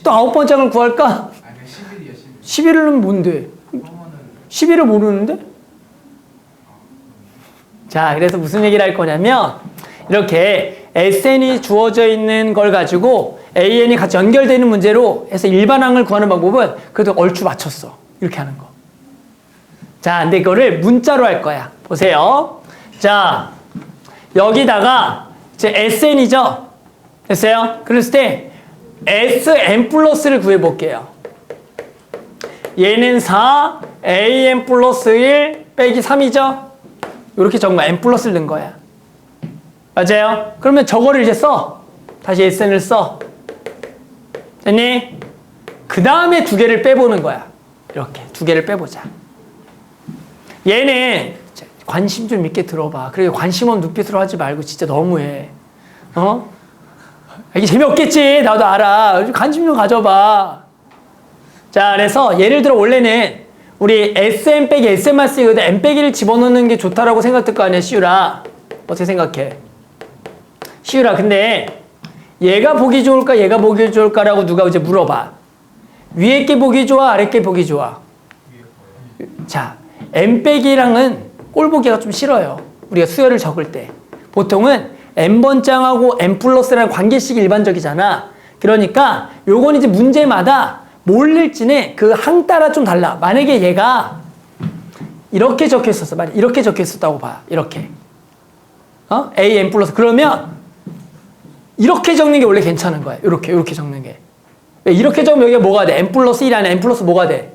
또 9번째를 구할까?
아 그냥 11이야 11.
11을 넣으면 뭔데?
그러면은
11을 모르는데? 자, 그래서 무슨 얘기를 할 거냐면 이렇게 SN이 주어져 있는 걸 가지고 AN이 같이 연결되는 문제로 해서 일반항을 구하는 방법은 그래도 얼추 맞췄어. 이렇게 하는 거. 자, 근데 이거를 문자로 할 거야. 보세요. 자, 여기다가 이제 SN이죠? 됐어요? 그랬을 때 SN 플러스를 구해볼게요. 얘는 4, AN 플러스 1 빼기 3이죠? 이렇게 적은 거야. N 플러스를 넣은 거야. 맞아요? 그러면 저거를 이제 써. 다시 SN을 써. 됐니? 그 다음에 두 개를 빼보는 거야. 이렇게 두 개를 빼보자. 얘는 관심 좀 있게 들어봐. 그래 관심 없는 눈빛으로 하지 말고 진짜 너무해. 어? 이게 재미없겠지. 나도 알아. 관심 좀 가져봐. 자, 그래서 예를 들어 원래는 우리 SM 빼기 SM만 쓰거든 M 빼기를 집어넣는 게 좋다라고 생각될 거 아니야, 시우라. 어떻게 생각해? 시우라, 근데 얘가 보기 좋을까, 얘가 보기 좋을까라고 누가 이제 물어봐. 위에 게 보기 좋아, 아래 게 보기 좋아? 자, M 빼기랑은 꼴 보기가 좀 싫어요. 우리가 수열을 적을 때. 보통은 N번장하고 N 플러스라는 관계식이 일반적이잖아. 그러니까 요건 이제 문제마다 몰릴지는 그 항 따라 좀 달라. 만약에 얘가 이렇게 적혀 있었어. 만약 이렇게 적혀 있었다고 봐. 이렇게. A, N 플러스. 그러면 이렇게 적는 게 원래 괜찮은 거야. 이렇게 적는 게. 왜 이렇게 적으면 여기가 뭐가 돼? N 플러스 1 안에 N 플러스 뭐가 돼?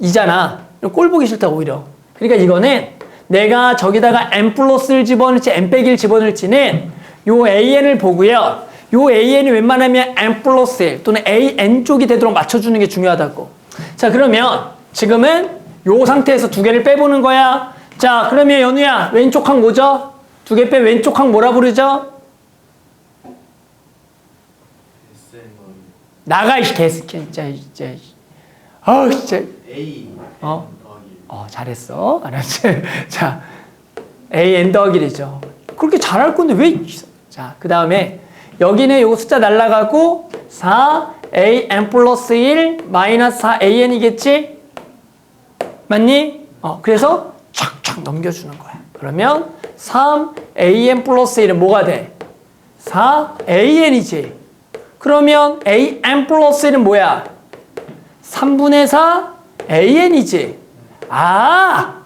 2잖아. 꼴 보기 싫다고 오히려. 그러니까 이거는 내가 저기다가 N 플러스를 집어넣을지 N 빼기를 집어넣을지는 요 AN을 보고요. 요 AN이 웬만하면 N 플러스 1 또는 AN 쪽이 되도록 맞춰주는 게 중요하다고. 자, 그러면 지금은 요 상태에서 두 개를 빼보는 거야. 자, 그러면 연우야, 왼쪽 항 뭐죠? 두 개 빼 왼쪽 항 뭐라 부르죠? 나가, 이 진짜. 아우, 진짜.
A
잘했어. 알았지? 자, AN 더하기이죠. 그렇게 잘할 건데 왜? 자, 그 다음에 여기는 요거 숫자 날라가고 4 AN 플러스 1 마이너스 4 AN이겠지? 맞니? 그래서 촥촥 넘겨주는 거야. 그러면 3 AN 플러스 1은 뭐가 돼? 4 AN이지. 그러면 AN 플러스 1은 뭐야? 3분의 4 AN이지. 아!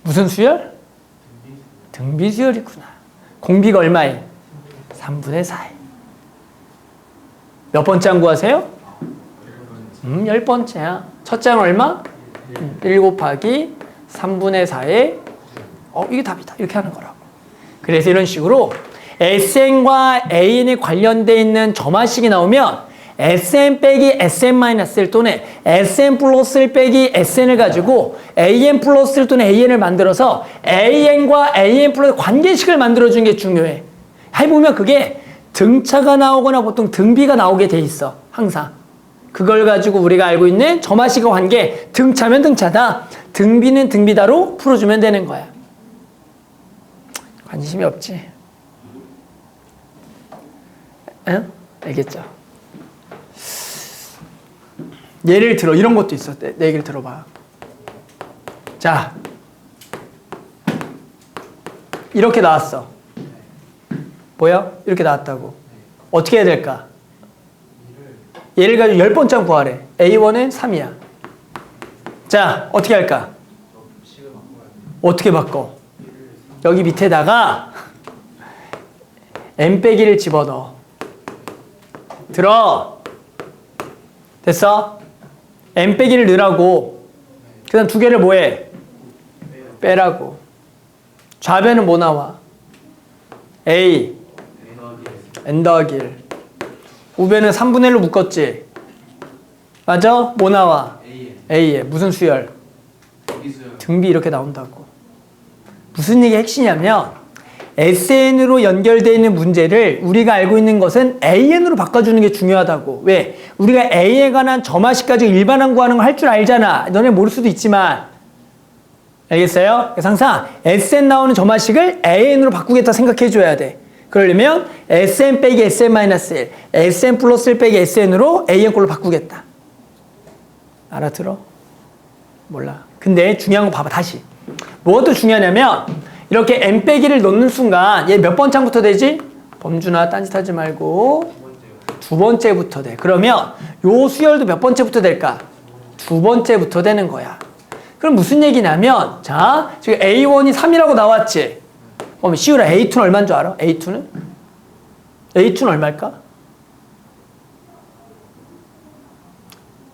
무슨 수열? 등비수열이구나. 공비가 얼마에? 3분의 4에. 몇 번째 항 구하세요? 10번째야. 첫째 항 얼마? 1 곱하기 3분의 4에 이게 답이다. 이렇게 하는 거라고. 그래서 이런 식으로 SN과 AN이 관련되어 있는 점화식이 나오면 SN 빼기 SN-1 또는 SN 플러스 1 빼기 SN을 가지고 AN 플러스 1 또는 AN을 만들어서 AN과 AN 플러스 관계식을 만들어주는 게 중요해. 해보면 그게 등차가 나오거나 보통 등비가 나오게 돼 있어. 항상. 그걸 가지고 우리가 알고 있는 점화식의 관계, 등차면 등차다, 등비는 등비다로 풀어주면 되는 거야. 관심이 없지? 응? 알겠죠? 예를 들어 이런 것도 있어. 내 얘기를 들어봐. 자, 이렇게 나왔어. 뭐야? 이렇게 나왔다고. 어떻게 해야 될까? 얘를 가지고 10번째 구하래. A1은 3이야. 자, 어떻게 할까? 어떻게 바꿔? 여기 밑에다가 n 빼기를 집어넣어. 들어. 됐어? n 빼기를 넣으라고. 그 다음 두 개를 뭐해? 빼라고. 좌변은 뭐 나와? A n 더하기 1. 우변은 3분의 1로 묶었지? 맞아? 뭐 나와? A에 무슨 수열? 등비 이렇게 나온다고. 무슨 얘기 핵심이냐면 SN으로 연결되어 있는 문제를 우리가 알고 있는 것은 AN으로 바꿔주는 게 중요하다고. 왜? 우리가 A에 관한 점화식 가지고 일반항 구하는 거 할 줄 알잖아. 너네 모를 수도 있지만. 알겠어요? 그래서 항상 SN 나오는 점화식을 AN으로 바꾸겠다 생각해 줘야 돼. 그러려면 SN 빼기 SN-1, SN 플러스 1 빼기 SN으로 AN 꼴로 바꾸겠다. 알아들어? 몰라. 근데 중요한 거 봐봐. 다시. 뭐가 중요하냐면 이렇게 n 빼기를 넣는 순간 얘 몇 번 창부터 되지? 범준아 딴짓하지 말고 두 번째부터 돼. 그러면 요 수열도 몇 번째부터 될까? 두 번째부터 되는 거야. 그럼 무슨 얘기냐면 자 지금 A1이 3이라고 나왔지? 그럼 시우라 A2는 얼마인 줄 알아? A2는? A2는 얼마일까?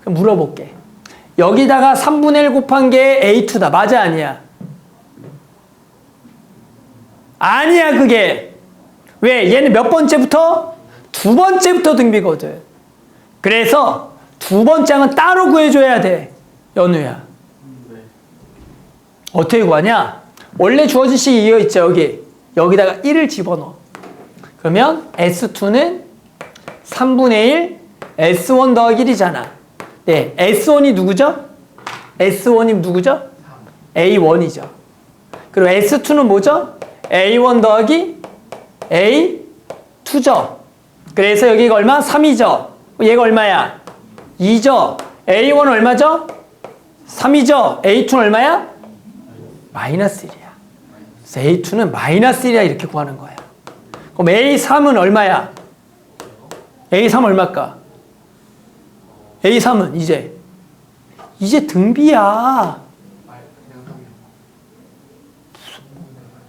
그럼 물어볼게. 여기다가 3분의 1 곱한 게 A2다. 맞아 아니야? 아니야 그게. 왜? 얘는 몇 번째부터? 두 번째부터 등비거든. 그래서 두 번째 항은 따로 구해줘야 돼. 연우야. 어떻게 구하냐? 원래 주어진 식이 이어 있죠. 여기다가 1을 집어넣어. 그러면 S2는 3분의 1 S1 더하기 1이잖아. 네, S1이 누구죠? S1이 누구죠? A1이죠. 그리고 S2는 뭐죠? A1 더하기 A2죠. 그래서 여기가 얼마? 3이죠. 얘가 얼마야? 2죠. A1은 얼마죠? 3이죠. A2는 얼마야? 마이너스 1이야. 그래서 A2는 마이너스 1이야. 이렇게 구하는 거야. 그럼 A3은 얼마야? A3 얼마일까? A3은 이제 등비야.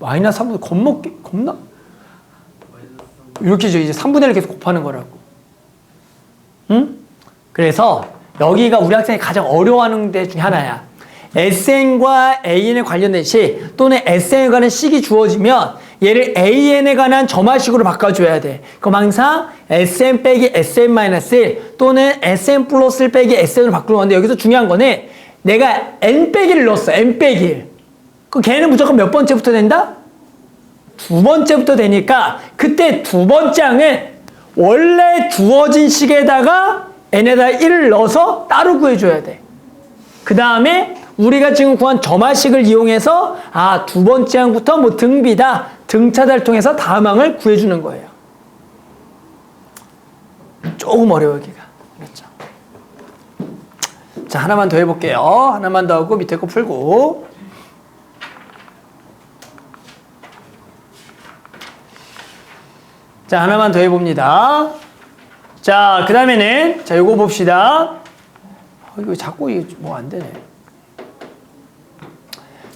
마이너스 3분의 겁나 이렇게 이제 3분의 1을 계속 곱하는 거라고. 응? 그래서 여기가 우리 학생이 가장 어려워하는 데 중에 하나야. SN과 AN에 관련된 식 또는 SN에 관한 식이 주어지면 얘를 AN에 관한 점화식으로 바꿔줘야 돼. 그럼 항상 SN 빼기 SN-1 또는 SN 플러스 1 빼기 SN으로 바꾸는 건데 여기서 중요한 거는 내가 N 빼기를 넣었어. N 빼기 1. 그 걔는 무조건 몇 번째부터 된다? 두 번째부터 되니까 그때 두 번째 항은 원래 주어진 식에다가 n에다 1을 넣어서 따로 구해줘야 돼. 그 다음에 우리가 지금 구한 점화식을 이용해서 두 번째 항부터 뭐 등비다, 등차다를 통해서 다음 항을 구해주는 거예요. 조금 어려워 여기가. 그렇죠? 자, 하나만 더 해볼게요. 하나만 더 하고 밑에 거 풀고. 자, 하나만 더 해봅니다. 자, 그 다음에는, 자, 요거 봅시다. 이거 자꾸 뭐 안 되네.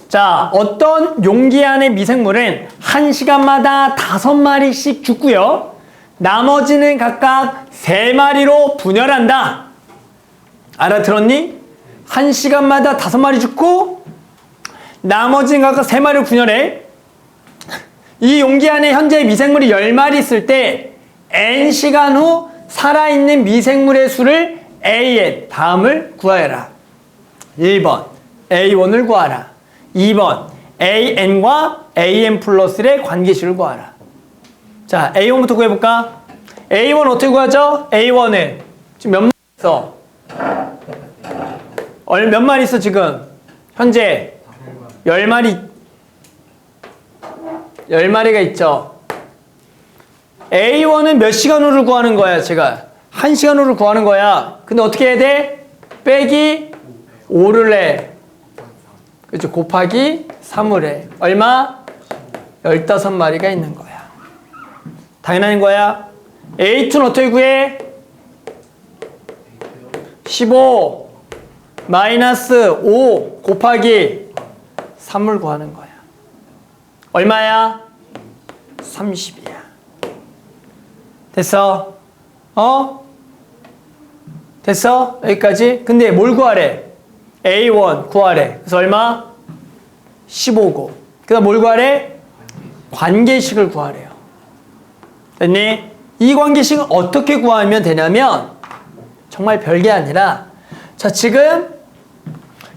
자, 어떤 용기 안의 미생물은 1시간마다 5마리씩 죽고요. 나머지는 각각 3마리로 분열한다. 알아들었니? 1시간마다 5마리 죽고, 나머지는 각각 3마리로 분열해. 이 용기 안에 현재 미생물이 10마리 있을 때 n시간 후 살아있는 미생물의 수를 AN, 다음을 구하여라. 1번 A1을 구하라. 2번 AN과 AN 플러스의 관계식을 구하라. 자, A1부터 구해볼까? A1 어떻게 구하죠? A1은 지금 몇 마리 있어? 몇 마리 있어 지금? 현재 10마리 10마리가 있죠. A1은 몇 시간으로 구하는 거야 제가? 1시간으로 구하는 거야. 근데 어떻게 해야 돼? 빼기 5를 해. 그렇죠. 곱하기 3을 해. 얼마? 15마리가 있는 거야. 당연한 거야. A2는 어떻게 구해? 15 마이너스 5 곱하기 3을 구하는 거야. 얼마야? 30이야. 됐어? 됐어? 여기까지? 근데 뭘 구하래? A1 구하래. 그래서 얼마? 15고. 그 다음 뭘 구하래? 관계식을 구하래요. 됐니? 이 관계식은 어떻게 구하면 되냐면 정말 별게 아니라 자 지금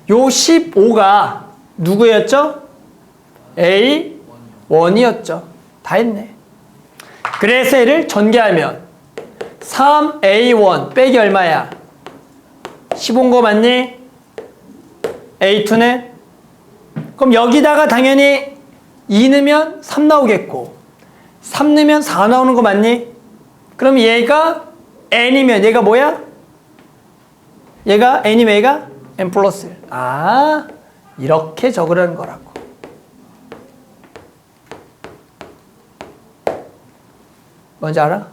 요 15가 누구였죠? A1이었죠. 다 했네. 그래서 얘를 전개하면 3A1 빼기 얼마야? 15인 거 맞니? A2는? 그럼 여기다가 당연히 2 넣으면 3 나오겠고 3 넣으면 4 나오는 거 맞니? 그럼 얘가 N이면 얘가 뭐야? 얘가 N이면 얘가 N 플러스 1. 아, 이렇게 적으라는 거라고. 뭔지 알아?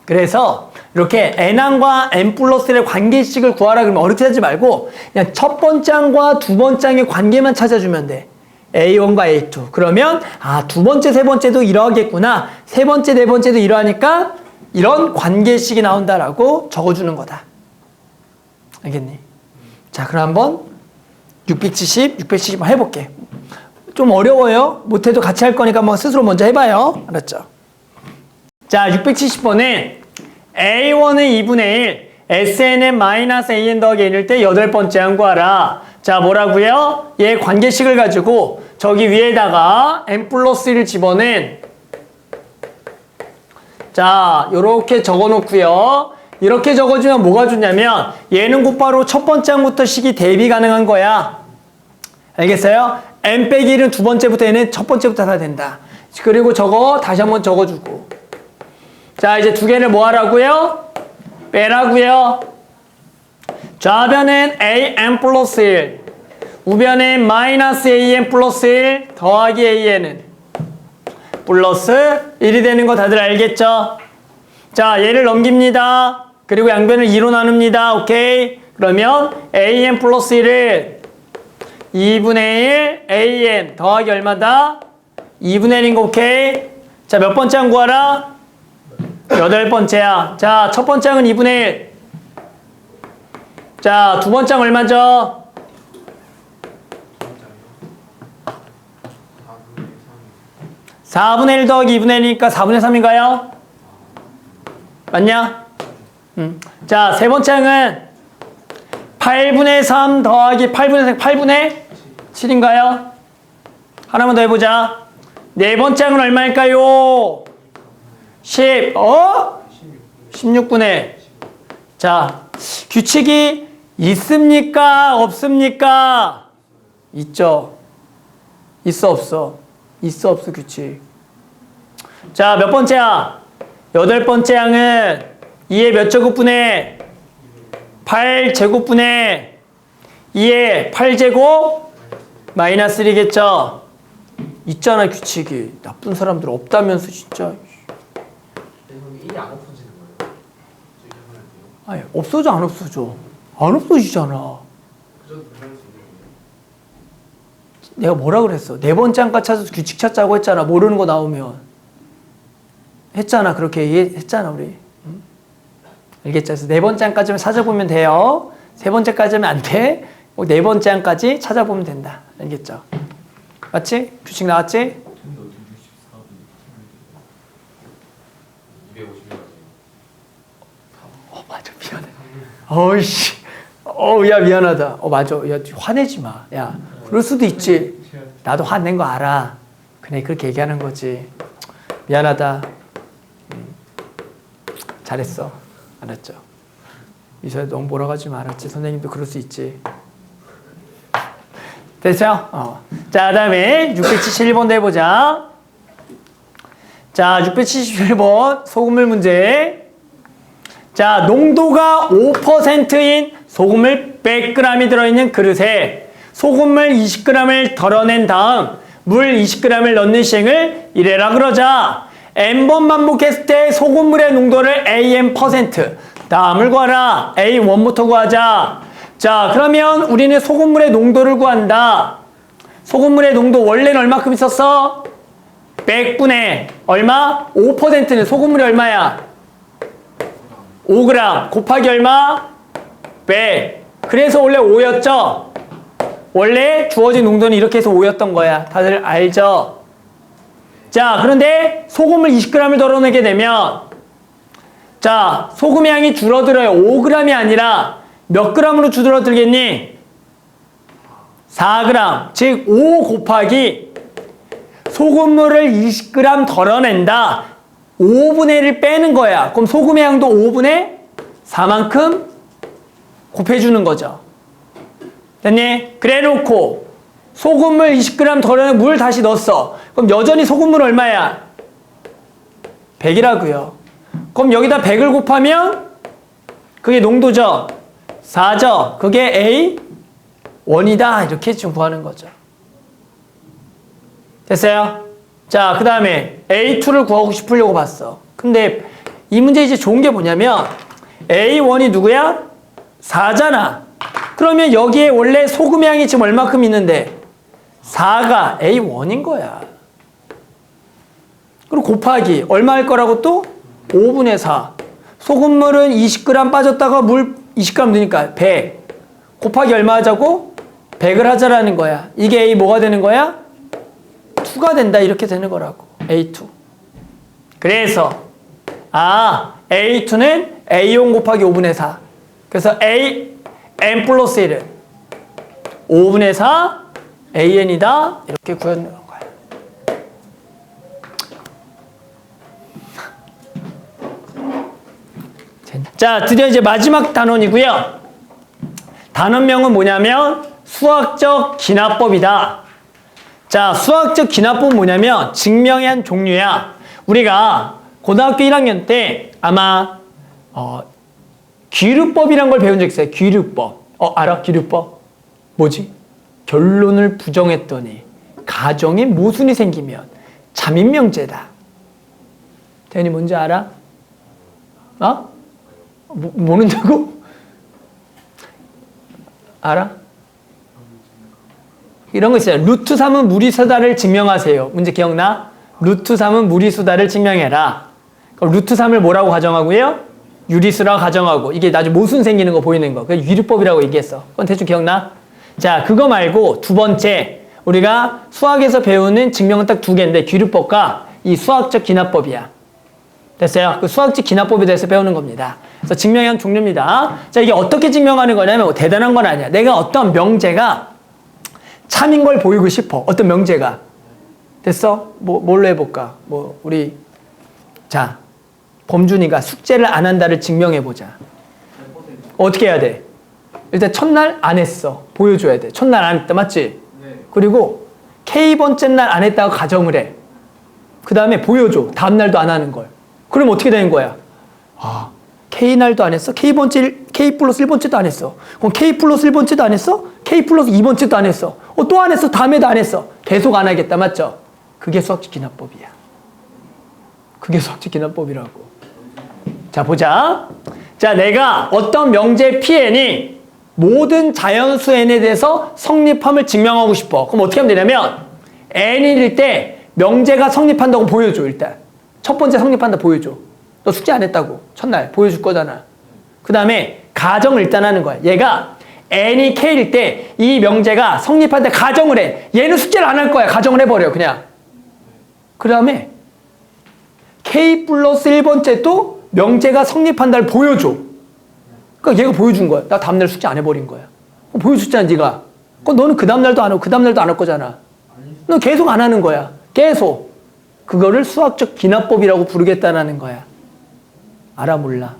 그래서 이렇게 N항과 N 플러스 1의 관계식을 구하라 그러면 어렵게 하지 말고 그냥 첫 번째 항과 두 번째 항의 관계만 찾아주면 돼. A1과 A2. 그러면 아, 두 번째, 세 번째도 이러하겠구나. 세 번째, 네 번째도 이러하니까 이런 관계식이 나온다라고 적어주는 거다. 알겠니? 자, 그럼 한번 670 한번 해볼게. 좀 어려워요. 못해도 같이 할 거니까 한번 스스로 먼저 해봐요. 알았죠? 자, 670번은 A1은 2분의 1, SNN-AN 더하기 N일 때 8번째 항 구하라. 자, 뭐라고요? 얘 관계식을 가지고 저기 위에다가 N 플러스 1을 집어낸 자, 요렇게 적어놓고요. 이렇게 적어주면 뭐가 좋냐면 얘는 곧바로 첫 번째 항부터 식이 대비 가능한 거야. 알겠어요? N 빼기 1은 두 번째부터 얘는 첫 번째부터 다 된다. 그리고 저거 다시 한번 적어주고 자, 이제 두 개를 뭐 하라고요? 빼라고요. 좌변은 AN 플러스 1 우변은 마이너스 AN 플러스 1 더하기 AN은 플러스 1이 되는 거 다들 알겠죠? 자, 얘를 넘깁니다. 그리고 양변을 2로 나눕니다. 오케이? 그러면 AN 플러스 1은 2분의 1 AN 더하기 얼마다? 2분의 1인 거 오케이? 자, 몇 번째 항 구하라? 8번째야. 자, 첫 번째 항은 2분의 1. 자, 두 번째 항 얼마죠? 4분의 1 더하기 2분의 1이니까 4분의 3인가요? 맞냐? 자, 세 번째 항은 8분의 3 더하기 8분의 3, 8분의 7인가요? 하나만 더 해보자. 네 번째 항은 얼마일까요? 16분의. 자, 규칙이 있습니까? 없습니까? 있죠. 있어, 없어? 있어, 없어, 규칙. 자, 몇 번째야? 8번째 항은 2의 몇 제곱분의 8제곱분의 2의 8제곱 마이너스 1이겠죠? 있잖아, 규칙이. 나쁜 사람들 없다면서, 진짜.
그럼 1이 안 없어지는 거예요?
아니, 없어져, 안 없어져? 안 없어지잖아.
그저 분명히 수 있는 거예요?
내가 뭐라 그랬어? 네 번째 항과 찾아서 규칙 찾자고 했잖아. 모르는 거 나오면. 했잖아. 그렇게 얘기했잖아, 우리. 응? 알겠죠? 그래서 네 번째 항까지만 찾아보면 돼요. 세 번째까지는 안 돼. 네 번째 항까지 찾아보면 된다. 알겠죠? 맞지? 규칙 나왔지?
250명.
맞아. 미안해. 어이씨. 야, 미안하다. 맞아. 야, 화내지 마. 야, 그럴 수도 있지. 나도 화낸 거 알아. 그래, 그렇게 얘기하는 거지. 미안하다. 잘했어. 알았죠? 이제 너무 뭐라 하지 말았지. 선생님도 그럴 수 있지. 됐죠? 자, 다음에 671번도 해보자. 자, 671번 소금물 문제. 자, 농도가 5%인 소금물 100g이 들어있는 그릇에 소금물 20g을 덜어낸 다음 물 20g을 넣는 시행을 이래라 그러자. n번 반복했을 때 소금물의 농도를 AN%, 다음을 구하라. A1부터 구하자. 자, 그러면 우리는 소금물의 농도를 구한다. 소금물의 농도 원래는 얼마큼 있었어? 100분의 얼마? 5%는 소금물이 얼마야? 5g 곱하기 얼마? 100. 그래서 원래 5였죠? 원래 주어진 농도는 이렇게 해서 5였던 거야. 다들 알죠? 자, 그런데 소금을 20g을 덜어내게 되면 자, 소금의 양이 줄어들어요. 5g이 아니라 몇 g으로 줄어들겠니? 4g. 즉 5 곱하기 소금물을 20g 덜어낸다. 5분의 1을 빼는 거야. 그럼 소금의 양도 5분의 4만큼 곱해주는 거죠. 됐니? 그래 놓고 소금물 20g 덜어낸 물 다시 넣었어. 그럼 여전히 소금물 얼마야? 100이라고요. 그럼 여기다 100을 곱하면 그게 농도죠. 4죠. 그게 A1이다. 이렇게 지금 구하는 거죠. 됐어요? 자, 그 다음에 A2를 구하고 싶으려고 봤어. 근데 이 문제 이제 좋은 게 뭐냐면 A1이 누구야? 4잖아. 그러면 여기에 원래 소금의 양이 지금 얼마큼 있는데 4가 A1인 거야. 그리고 곱하기 얼마 할 거라고 또? 5분의 4. 소금물은 20g 빠졌다가 물 20g 넣으니까 100. 곱하기 얼마 하자고? 100을 하자라는 거야. 이게 A 뭐가 되는 거야? 2가 된다. 이렇게 되는 거라고. A2. 그래서 A2는 A1 곱하기 5분의 4. 그래서 N 플러스 1은 5분의 4 AN이다. 이렇게 구하는 거야. 자, 드디어 이제 마지막 단원이고요. 단원명은 뭐냐면 수학적 기납법이다. 자, 수학적 기납법은 뭐냐면 증명의 한 종류야. 우리가 고등학교 1학년 때 아마 귀류법이란 걸 배운 적 있어요. 귀류법. 알아? 귀류법? 뭐지? 결론을 부정했더니 가정에 모순이 생기면 자민명제다. 대현이 뭔지 알아? 모른다고? 알아? 이런 거 있어요. 루트 3은 무리수다를 증명하세요. 문제 기억나? 루트 3은 무리수다를 증명해라. 그럼 루트 3을 뭐라고 가정하고요? 유리수라고 가정하고 이게 나중에 모순 생기는 거 보이는 거. 그래서 유리법이라고 얘기했어. 그건 대충 기억나? 자, 그거 말고 두 번째 우리가 수학에서 배우는 증명은 딱 두 개인데 귀류법과 이 수학적 기납법이야. 됐어요? 그 수학적 기납법에 대해서 배우는 겁니다. 그래서 증명의 한 종류입니다. 자, 이게 어떻게 증명하는 거냐면 대단한 건 아니야. 내가 어떤 명제가 참인 걸 보이고 싶어. 어떤 명제가. 됐어? 뭘로 해볼까? 우리 자, 범준이가 숙제를 안 한다를 증명해보자. 어떻게 해야 돼? 일단 첫날 안 했어. 보여줘야 돼. 첫날 안 했다. 맞지?
네.
그리고 K번째 날 안 했다고 가정을 해. 그 다음에 보여줘. 다음날도 안 하는 걸. 그럼 어떻게 되는 거야? K날도 안 했어? K 플러스 1번째도 안 했어. 그럼 K 플러스 1번째도 안 했어? K 플러스 2번째도 안 했어. 또 안 했어. 다음에도 안 했어. 계속 안 하겠다. 맞죠? 그게 수학적 기납법이야. 그게 수학적 기납법이라고. 자, 보자. 자, 내가 어떤 명제 Pn이 모든 자연수 N에 대해서 성립함을 증명하고 싶어. 그럼 어떻게 하면 되냐면 N일 때 명제가 성립한다고 보여줘. 일단 첫 번째 성립한다 보여줘. 너 숙제 안 했다고 첫날 보여줄 거잖아. 그 다음에 가정을 일단 하는 거야. 얘가 N이 K일 때 이 명제가 성립할 때 가정을 해. 얘는 숙제를 안 할 거야. 가정을 해버려 그냥. 그 다음에 K 플러스 1번째도 명제가 성립한다를 보여줘. 그러니까 얘가 보여준 거야. 나 다음날 숙제 안 해버린 거야. 보여줬잖아 네가. 그럼 너는 그 다음날도 안 하고 그 다음날도 안 할 거잖아. 너 계속 안 하는 거야. 계속. 그거를 수학적 기납법이라고 부르겠다는 거야. 알아 몰라?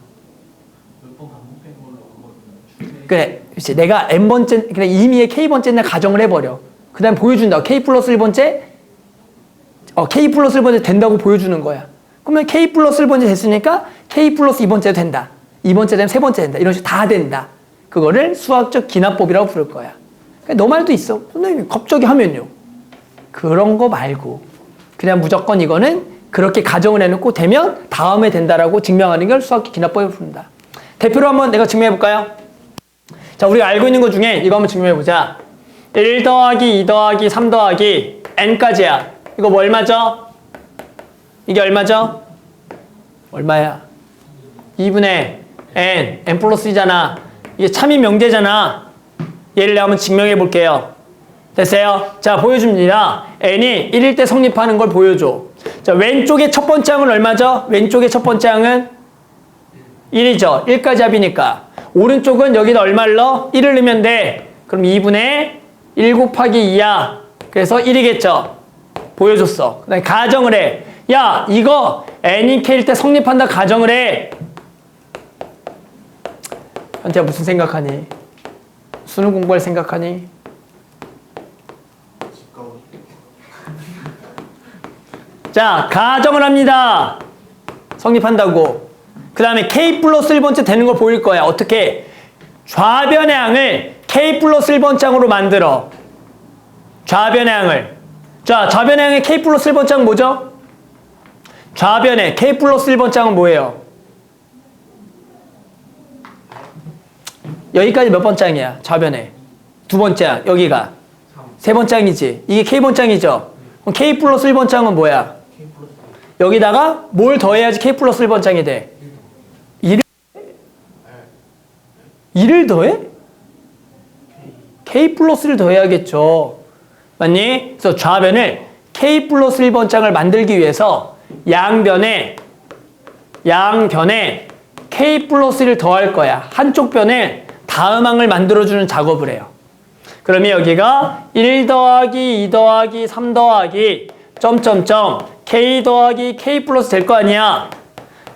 몇 번 반복된 걸로
그렇지. 내가 n번째, 그냥 임의의 k번째날 가정을 해버려. 그 다음에 보여준다. k 플러스 1번째, k 플러스 1번째 된다고 보여주는 거야. 그러면 k 플러스 1번째 됐으니까 k 플러스 2번째도 된다. 2번째 되면 3번째 된다. 이런 식으로 다 된다. 그거를 수학적 기납법이라고 부를 거야. 그러니까 너 말도 있어. 선생님 갑자기 하면요. 그런 거 말고 그냥 무조건 이거는 그렇게 가정을 해놓고 되면 다음에 된다라고 증명하는 걸 수학적 기납법을 부른다. 대표로 한번 내가 증명해볼까요? 자, 우리가 알고 있는 것 중에 이거 한번 증명해보자. 1 더하기 2 더하기 3 더하기 n까지야. 이거 뭐 얼마죠? 이게 얼마죠? 얼마야? 2분의 n 플러스 2잖아. 이게 참인 명제잖아. 얘를 내가 한번 증명해 볼게요. 됐어요? 자, 보여줍니다. n이 1일 때 성립하는 걸 보여줘. 자, 왼쪽의 첫 번째 항은 얼마죠? 왼쪽의 첫 번째 항은 1이죠. 1까지 합이니까. 오른쪽은 여기다 얼마를 넣어? 1을 넣으면 돼. 그럼 2분의 1 곱하기 2야. 그래서 1이겠죠. 보여줬어. 그다음에 가정을 해. 야, 이거 n이 k일 때 성립한다 가정을 해. 현태야 무슨 생각하니? 수능 공부할 생각하니? 자, 가정을 합니다. 성립한다고. 그 다음에 k 플러스 1번째 되는 걸 보일 거야. 어떻게? 좌변의 항을 k 플러스 1번째 항으로 만들어. 좌변의 항을. 자, 좌변의 항의 k 플러스 1번째 항 뭐죠? 좌변의 k 플러스 1번째 항은 뭐예요? 여기까지 몇 번째 항이야? 좌변에. 두 번째 항, 여기가. 세 번째 항이지. 이게 k번째 항이죠? 그럼 k 플러스 1번째 항은 뭐야? 여기다가 뭘 더해야지 k 플러스 1번째 항이 돼? 1을 더해? k 플러스를 더해야겠죠. 맞니? 그래서 좌변을 k 플러스 1번째 항을 만들기 위해서 양변에 k 플러스 1을 더할 거야. 한쪽 변에 다음 항을 만들어주는 작업을 해요. 그러면 여기가 1 더하기 2 더하기 3 더하기 점점점 k 더하기 k 플러스 될 거 아니야.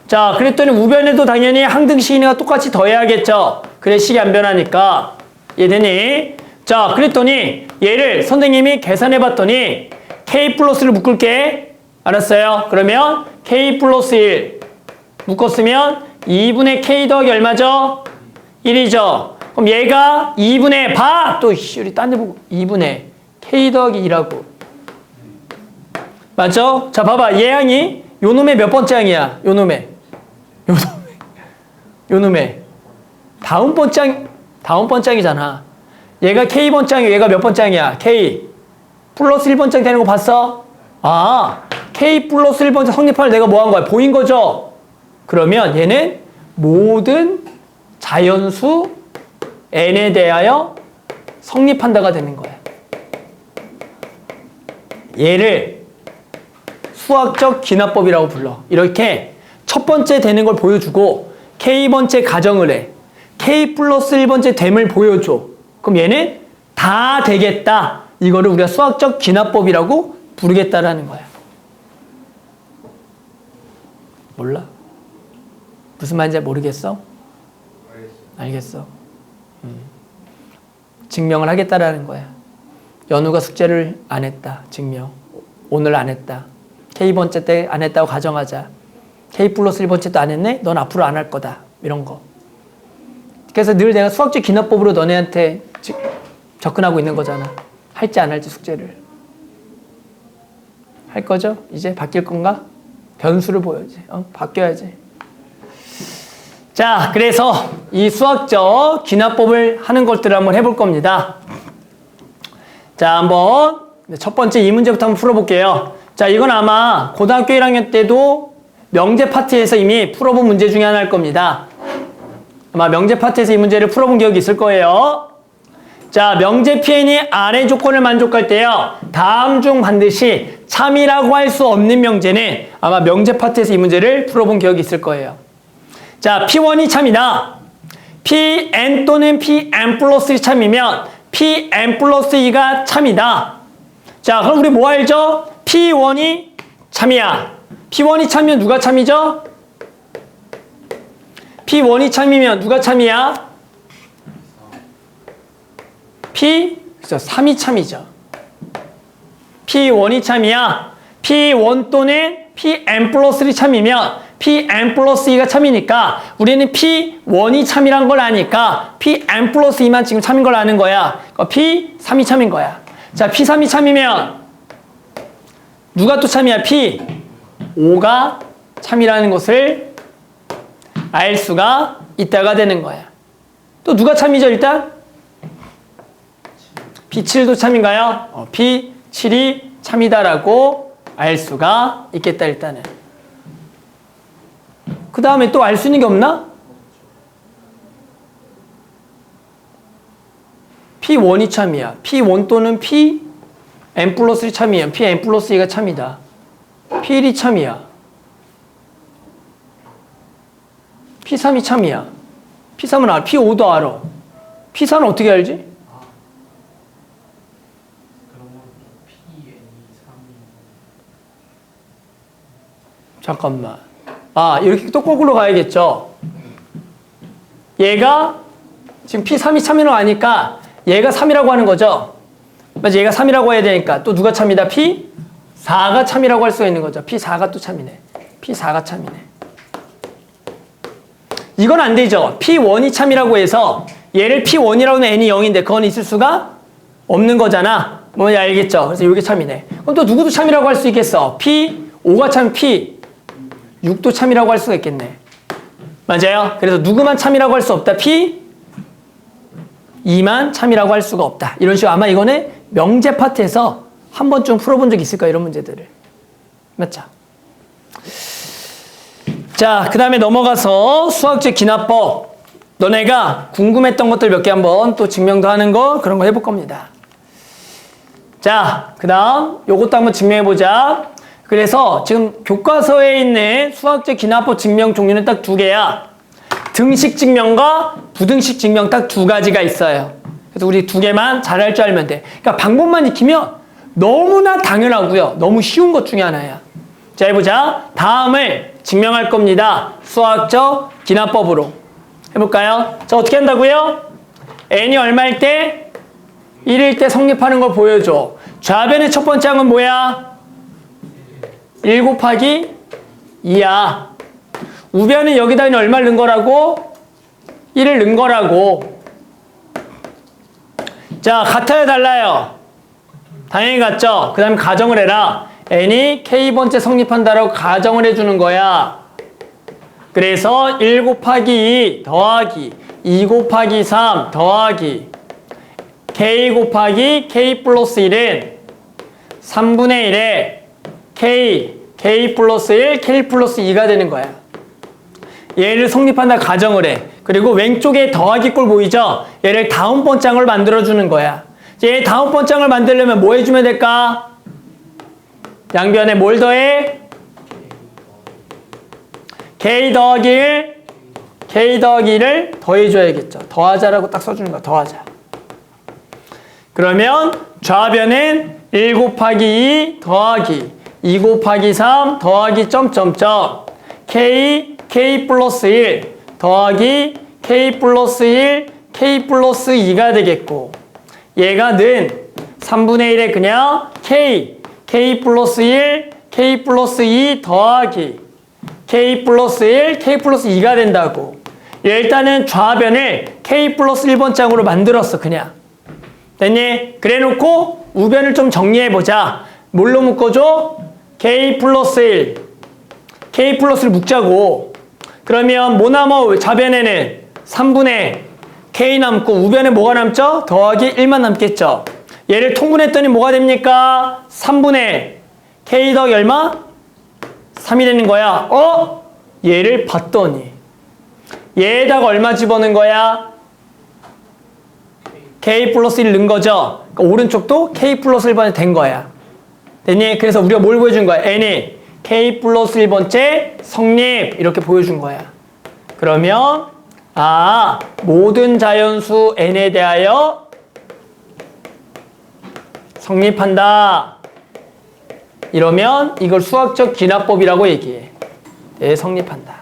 자, 그랬더니 우변에도 당연히 항등식이니까 똑같이 더해야겠죠. 그래 식이 안 변하니까. 이해되니? 자, 그랬더니 얘를 선생님이 계산해 봤더니 k 플러스를 묶을게. 알았어요? 그러면 k 플러스 1 묶었으면 2분의 k 더하기 얼마죠? 1이죠. 그럼 얘가 2분의 봐! 또 우리 딴 데 보고 2분의 k 더하기 2라고. 맞죠? 자, 봐봐. 얘 항이 요 놈의 몇 번째 항이야? 요 놈의 다음 번째 항이잖아. 얘가 k번째 항이야. 얘가 몇 번째 항이야? k 플러스 1번째 항 되는 거 봤어? 아, k 플러스 1번째 성립할 내가 뭐 한 거야? 보인 거죠? 그러면 얘는 모든 자연수 n에 대하여 성립한다가 되는 거야. 얘를 수학적 기납법이라고 불러. 이렇게 첫 번째 되는 걸 보여주고 k번째 가정을 해. k 플러스 1번째 됨을 보여줘. 그럼 얘는 다 되겠다. 이거를 우리가 수학적 기납법이라고 부르겠다라는 거야. 몰라? 무슨 말인지 모르겠어? 알겠어. 증명을 하겠다라는 거야. 연우가 숙제를 안 했다. 증명. 오늘 안 했다. K번째 때 안 했다고 가정하자. K 플러스 1번째 때 안 했네? 넌 앞으로 안 할 거다. 이런 거. 그래서 늘 내가 수학적 기납법으로 너네한테 접근하고 있는 거잖아. 할지 안 할지 숙제를. 할 거죠? 이제 바뀔 건가? 변수를 보여야지. 바뀌어야지. 자, 그래서 이 수학적 기납법을 하는 것들을 한번 해볼 겁니다. 자, 한번 첫 번째 이 문제부터 한번 풀어볼게요. 자, 이건 아마 고등학교 1학년 때도 명제 파트에서 이미 풀어본 문제 중에 하나일 겁니다. 아마 명제 파트에서 이 문제를 풀어본 기억이 있을 거예요. 자, 명제 PN이 아래 조건을 만족할 때요. 다음 중 반드시 참이라고 할 수 없는 명제는 아마 명제 파트에서 이 문제를 풀어본 기억이 있을 거예요. 자, P1이 참이다. Pn 또는 Pn 플러스 1이 참이면 Pn 플러스 2가 참이다. 자, 그럼 우리 뭐 알죠? P1이 참이야. P1이 참이면 누가 참이죠? P1이 참이면 누가 참이야? 그죠? 3이 참이죠. P1이 참이야. P1 또는 Pn 플러스 1이 참이면 Pn 플러스 2가 참이니까 우리는 P1이 참이란 걸 아니까 Pn 플러스 2만 지금 참인 걸 아는 거야. P3이 참인 거야. 자, P3이 참이면 누가 또 참이야? P5가 참이라는 것을 알 수가 있다가 되는 거야. 또 누가 참이죠, 일단? P7도 참인가요? P7이 참이다라고 알 수가 있겠다, 일단은. 그 다음에 또 알 수 있는 게 없나? P1이 참이야. P1 또는 Pn 플러스 1이 참이야. Pn 플러스 2가 참이다. P1이 참이야. P3이 참이야. P3은 알아. P5도 알아. P4는 어떻게 알지?
그러면 P, N이 3이
잠깐만. 이렇게 또 거꾸로 가야겠죠. 얘가 지금 P3이 참이라고 하니까 얘가 3이라고 하는 거죠. 맞아, 얘가 3이라고 해야 되니까 또 누가 참이다? P4가 참이라고 할 수가 있는 거죠. P4가 또 참이네. P4가 참이네. 이건 안 되죠. P1이 참이라고 해서 얘를 P1이라고 하면 N이 0인데 그건 있을 수가 없는 거잖아. 뭔지 알겠죠? 그래서 이게 참이네. 그럼 또 누구도 참이라고 할 수 있겠어? P5가 참 P6도 참이라고 할 수가 있겠네. 맞아요? 그래서 누구만 참이라고 할 수 없다. P2만 참이라고 할 수가 없다. 이런 식으로 아마 이거는 명제 파트에서 한 번쯤 풀어본 적 있을 거야. 이런 문제들을. 맞죠? 자, 그 다음에 넘어가서 수학적 기납법. 너네가 궁금했던 것들 몇 개 한번 또 증명도 하는 거 그런 거 해볼 겁니다. 자, 그 다음 요것도 한번 증명해보자. 그래서 지금 교과서에 있는 수학적 기납법 증명 종류는 딱 두 개야. 등식 증명과 부등식 증명 딱 두 가지가 있어요. 그래서 우리 두 개만 잘할 줄 알면 돼. 그러니까 방법만 익히면 너무나 당연하고요. 너무 쉬운 것 중에 하나야. 자, 해보자. 다음을 증명할 겁니다. 수학적 기납법으로. 해볼까요? 자, 어떻게 한다고요? n이 얼마일 때? 1일 때 성립하는 걸 보여줘. 좌변의 첫 번째 항은 뭐야? 1 곱하기 2야. 우변은 여기다 얼마를 넣은 거라고? 1을 넣은 거라고. 자, 같아요, 달라요? 당연히 같죠? 그 다음에 가정을 해라. n이 k번째 성립한다라고 가정을 해주는 거야. 그래서 1 곱하기 2 더하기 2 곱하기 3 더하기 k 곱하기 k 플러스 1은 3분의 1에 k 플러스 1, k 플러스 2가 되는 거야. 얘를 성립한다 가정을 해. 그리고 왼쪽에 더하기 꼴 보이죠? 얘를 다음 번장을 만들어주는 거야. 얘 다음 번장을 만들려면 뭐 해주면 될까? 양변에 뭘 더해? k 더하기 1을 더해줘야겠죠. 더하자라고 딱 써주는 거야. 더하자. 그러면 좌변은 1 곱하기 2 더하기 2 곱하기 3 더하기 점점점 k 플러스 1 더하기 k 플러스 1 k 플러스 2가 되겠고 얘가 는 3분의 1에 그냥 k 플러스 1 k 플러스 2 더하기 k 플러스 1 k 플러스 2가 된다고. 일단은 좌변을 k 플러스 1번장으로 만들었어. 그냥 됐니? 그래 놓고 우변을 좀 정리해보자. 뭘로 묶어줘? k 플러스 1 k 플러스를 묶자고. 그러면 뭐 남아? 좌변에는 3분의 k 남고 우변에 뭐가 남죠? 더하기 1만 남겠죠. 얘를 통분했더니 뭐가 됩니까? 3분의 k 더하기 얼마? 3이 되는 거야. 얘를 봤더니 얘에다가 얼마 집어넣은 거야? k 플러스 1 넣은 거죠. 그러니까 오른쪽도 k 플러스 1번이 된 거야. 됐니? 그래서 우리가 뭘 보여준 거야? n이 k 플러스 1번째 성립 이렇게 보여준 거야. 그러면 모든 자연수 n에 대하여 성립한다. 이러면 이걸 수학적 기납법이라고 얘기해. 네, 성립한다.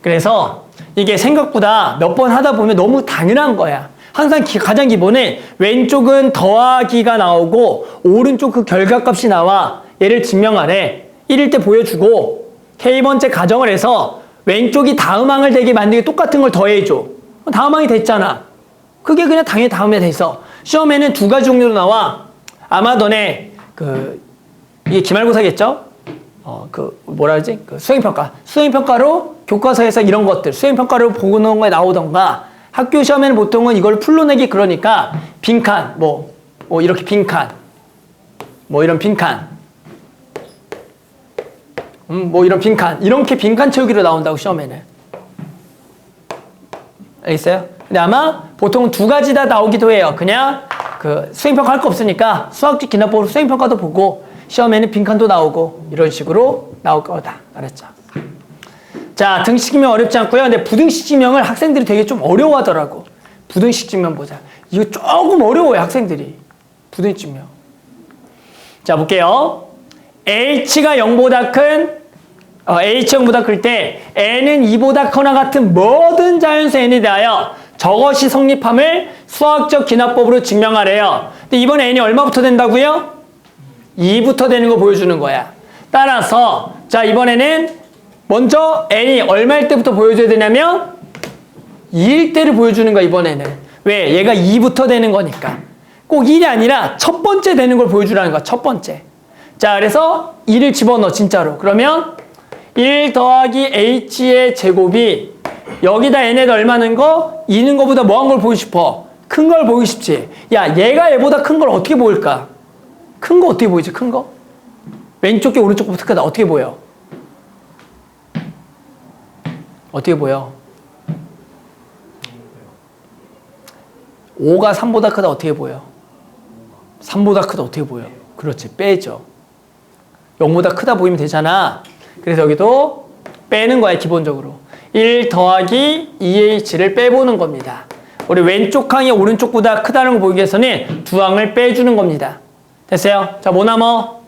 그래서 이게 생각보다 몇 번 하다 보면 너무 당연한 거야. 항상 가장 기본은 왼쪽은 더하기가 나오고 오른쪽 그 결과값이 나와 얘를 증명하래. 이럴 때 보여주고 K번째 가정을 해서 왼쪽이 다음항을 되게 만들게 똑같은 걸 더해줘. 다음항이 됐잖아. 그게 그냥 당연히 다음에 됐어. 시험에는 두 가지 종류로 나와. 아마 너네 이게 기말고사겠죠? 뭐라 그러지? 수행평가. 수행평가로 교과서에서 이런 것들, 수행평가로 보고 놓은 거에 나오던가, 학교 시험에는 보통은 이걸 풀러내기 그러니까, 빈칸, 뭐 이렇게 빈칸, 뭐 이런 빈칸, 뭐 이런 빈칸, 이렇게 빈칸 채우기로 나온다고, 시험에는. 알겠어요? 근데 아마 보통은 두 가지 다 나오기도 해요. 그냥 수행평가 할 거 없으니까 수학적 기납법으로 수행평가도 보고, 시험에는 빈칸도 나오고 이런 식으로 나올 거다. 알았죠? 자, 등식지명 어렵지 않고요. 근데 부등식지명을 학생들이 되게 좀 어려워하더라고. 부등식지명 보자. 이거 조금 어려워요, 학생들이. 부등식지명. 자, 볼게요. h가 0보다 큰 h가 0보다 클 때 n은 2보다 커나 같은 모든 자연수 n에 대하여 저것이 성립함을 수학적 기납법으로 증명하래요. 근데 이번 n이 얼마부터 된다고요? 2부터 되는 거 보여주는 거야. 따라서 자, 이번에는 먼저 n이 얼마일 때부터 보여줘야 되냐면 2일 때를 보여주는 거야, 이번에는. 왜? 얘가 2부터 되는 거니까. 꼭 1이 아니라 첫 번째 되는 걸 보여주라는 거야, 첫 번째. 자, 그래서 2를 집어넣어, 진짜로. 그러면 1 더하기 h의 제곱이 여기다 n에다 얼마 넣은 거? 2 는 거보다 뭐 한 걸 보고 싶어? 큰 걸 보고 싶지. 야, 얘가 얘보다 큰 걸 어떻게 보일까? 큰 거 어떻게 보이지? 큰 거? 왼쪽 게 오른쪽 거보다 크다. 어떻게 보여? 어떻게 보여? 5가 3보다 크다. 어떻게 보여? 3보다 크다. 어떻게 보여? 그렇지. 빼죠. 0보다 크다 보이면 되잖아. 그래서 여기도 빼는 거야, 기본적으로. 1 더하기 2h를 빼보는 겁니다. 우리 왼쪽 항이 오른쪽보다 크다는 걸 보기 위해서는 두 항을 빼주는 겁니다. 됐어요? 자, 뭐 남어?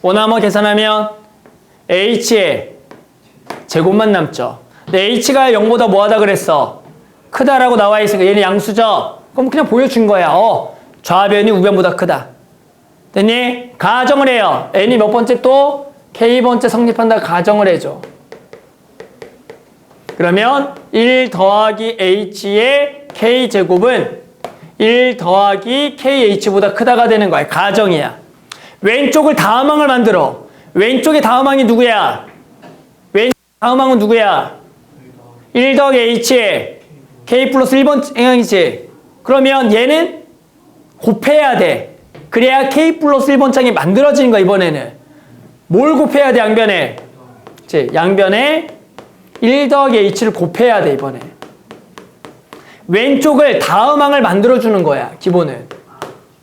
뭐 남어 계산하면 h의 제곱만 남죠. 근데 h가 0보다 뭐하다 그랬어? 크다라고 나와 있으니까 얘는 양수죠? 그럼 그냥 보여준 거야. 좌변이 우변보다 크다. 됐니? 가정을 해요. n이 몇 번째 또? k번째 성립한다 가정을 해줘. 그러면 1 더하기 h의 k제곱은 1 더하기 kh보다 크다가 되는 거야. 가정이야. 왼쪽을 다음항을 만들어. 왼쪽의 다음항이 누구야? 왼쪽 다음항은 누구야? 1 더하기 h에 k 플러스 1번 항이지. 그러면 얘는 곱해야 돼. 그래야 k 플러스 1번 장이 만들어지는 거야, 이번에는. 뭘 곱해야 돼, 양변에? 양변에 1 더하기 h를 곱해야 돼, 이번에. 왼쪽을 다음항을 만들어주는 거야, 기본은.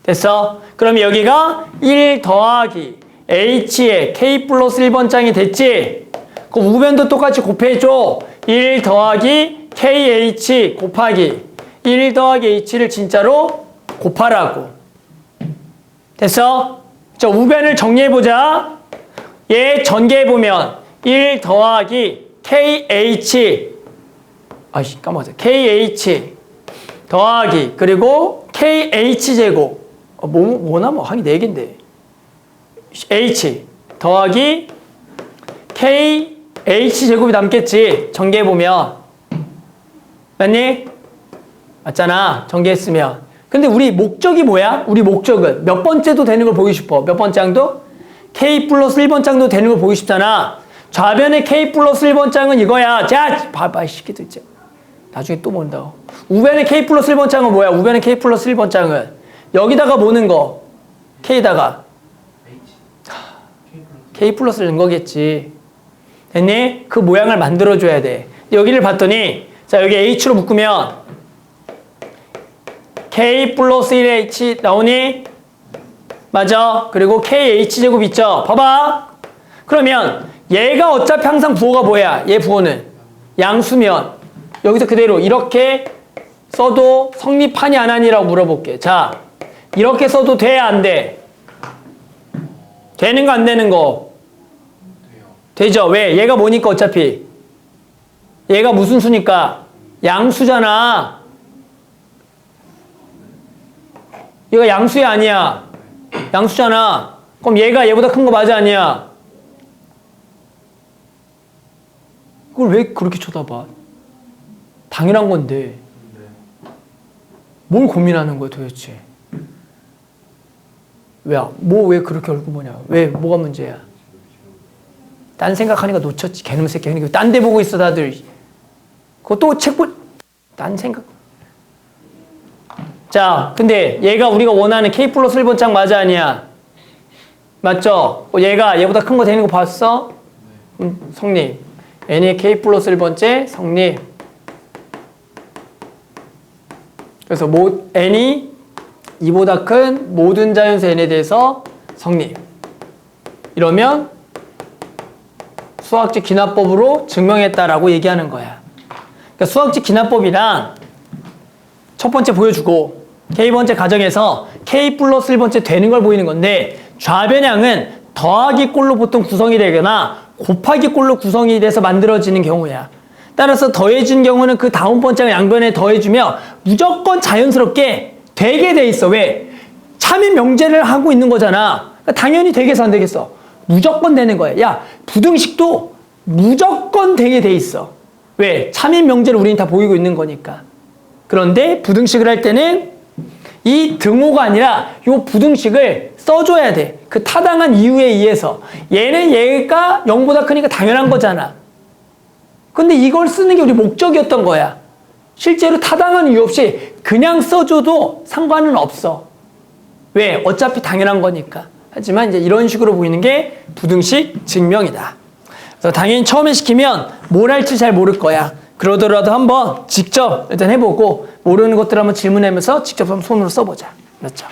됐어? 그럼 여기가 1 더하기 h의 k 플러스 1번 장이 됐지? 그럼 우변도 똑같이 곱해줘. 1 더하기 kh 곱하기 1 더하기 h를 진짜로 곱하라고. 됐어? 자, 우변을 정리해보자. 얘 전개해보면 1 더하기 kh 까먹었어. kh 더하기 그리고 kh제곱 뭐나 항이 4개인데 h 더하기 kh제곱이 남겠지. 전개해보면 맞니? 맞잖아. 전개했으면. 근데 우리 목적이 뭐야? 우리 목적은 몇 번째도 되는 걸 보고 싶어. 몇 번째 항도? k 플러스 1번 장도 되는 걸 보고 싶잖아. 좌변의 k 플러스 1번 장은 이거야. 자, 봐봐, 이 새끼들 이제. 나중에 또 모른다고. 우변의 k 플러스 1번 장은 뭐야? 우변의 k 플러스 1번 장은 여기다가 모는 거. k다가 k 플러스를 넣은 거겠지. 됐니? 그 모양을 만들어줘야 돼. 여기를 봤더니 자, 여기 h로 묶으면 k 플러스 1h 나오니? 맞아. 그리고 kh제곱 있죠? 봐봐. 그러면 얘가 어차피 항상 부호가 뭐야? 얘 부호는 양수면 여기서 그대로 이렇게 써도 성립하니 안 하니라고 물어볼게. 자, 이렇게 써도 돼? 안 돼? 되는 거 안 되는 거? 되죠? 왜? 얘가 뭐니까 어차피? 얘가 무슨 수니까? 양수잖아. 얘가 양수야 아니야? 양수잖아. 그럼 얘가 얘보다 큰 거 맞아 아니야? 그걸 왜 그렇게 쳐다봐? 당연한 건데 뭘 고민하는 거야 도대체? 왜 그렇게 얼굴 보냐? 왜 뭐가 문제야? 딴 생각하니까 놓쳤지. 개놈 새끼. 그러니까 딴 데 보고 있어 다들. 그것도 책 딴 생각. 자, 근데 얘가 우리가 원하는 K 플러스 1번 짝 맞아 아니야? 맞죠? 얘가 얘보다 큰 거 되는 거 봤어? 성립. n의 K 플러스 1번째 성립. 그래서 n이 2보다 큰 모든 자연수 n에 대해서 성립. 이러면 수학적 기납법으로 증명했다라고 얘기하는 거야. 그러니까 수학적 기납법이란 첫 번째 보여주고 K번째 가정에서 K 플러스 1번째 되는 걸 보이는 건데 좌변양은 더하기 꼴로 보통 구성이 되거나 곱하기 꼴로 구성이 돼서 만들어지는 경우야. 따라서 더해준 경우는 그 다음 번째 양변에 더해주면 무조건 자연스럽게 되게 돼 있어. 왜? 참인 명제를 하고 있는 거잖아. 그러니까 당연히 되겠어 안 되겠어? 무조건 되는 거야. 야, 부등식도 무조건 되게 돼 있어. 왜? 참인 명제를 우리는 다 보이고 있는 거니까. 그런데 부등식을 할 때는 이 등호가 아니라 이 부등식을 써줘야 돼. 그 타당한 이유에 의해서. 얘는 얘가 0보다 크니까 당연한 거잖아. 근데 이걸 쓰는 게 우리 목적이었던 거야. 실제로 타당한 이유 없이 그냥 써줘도 상관은 없어. 왜? 어차피 당연한 거니까. 하지만 이제 이런 식으로 보이는 게 부등식 증명이다. 그래서 당연히 처음에 시키면 뭘 할지 잘 모를 거야. 그러더라도 한번 직접 일단 해보고 모르는 것들 한번 질문하면서 직접 한번 손으로 써보자. 그렇죠?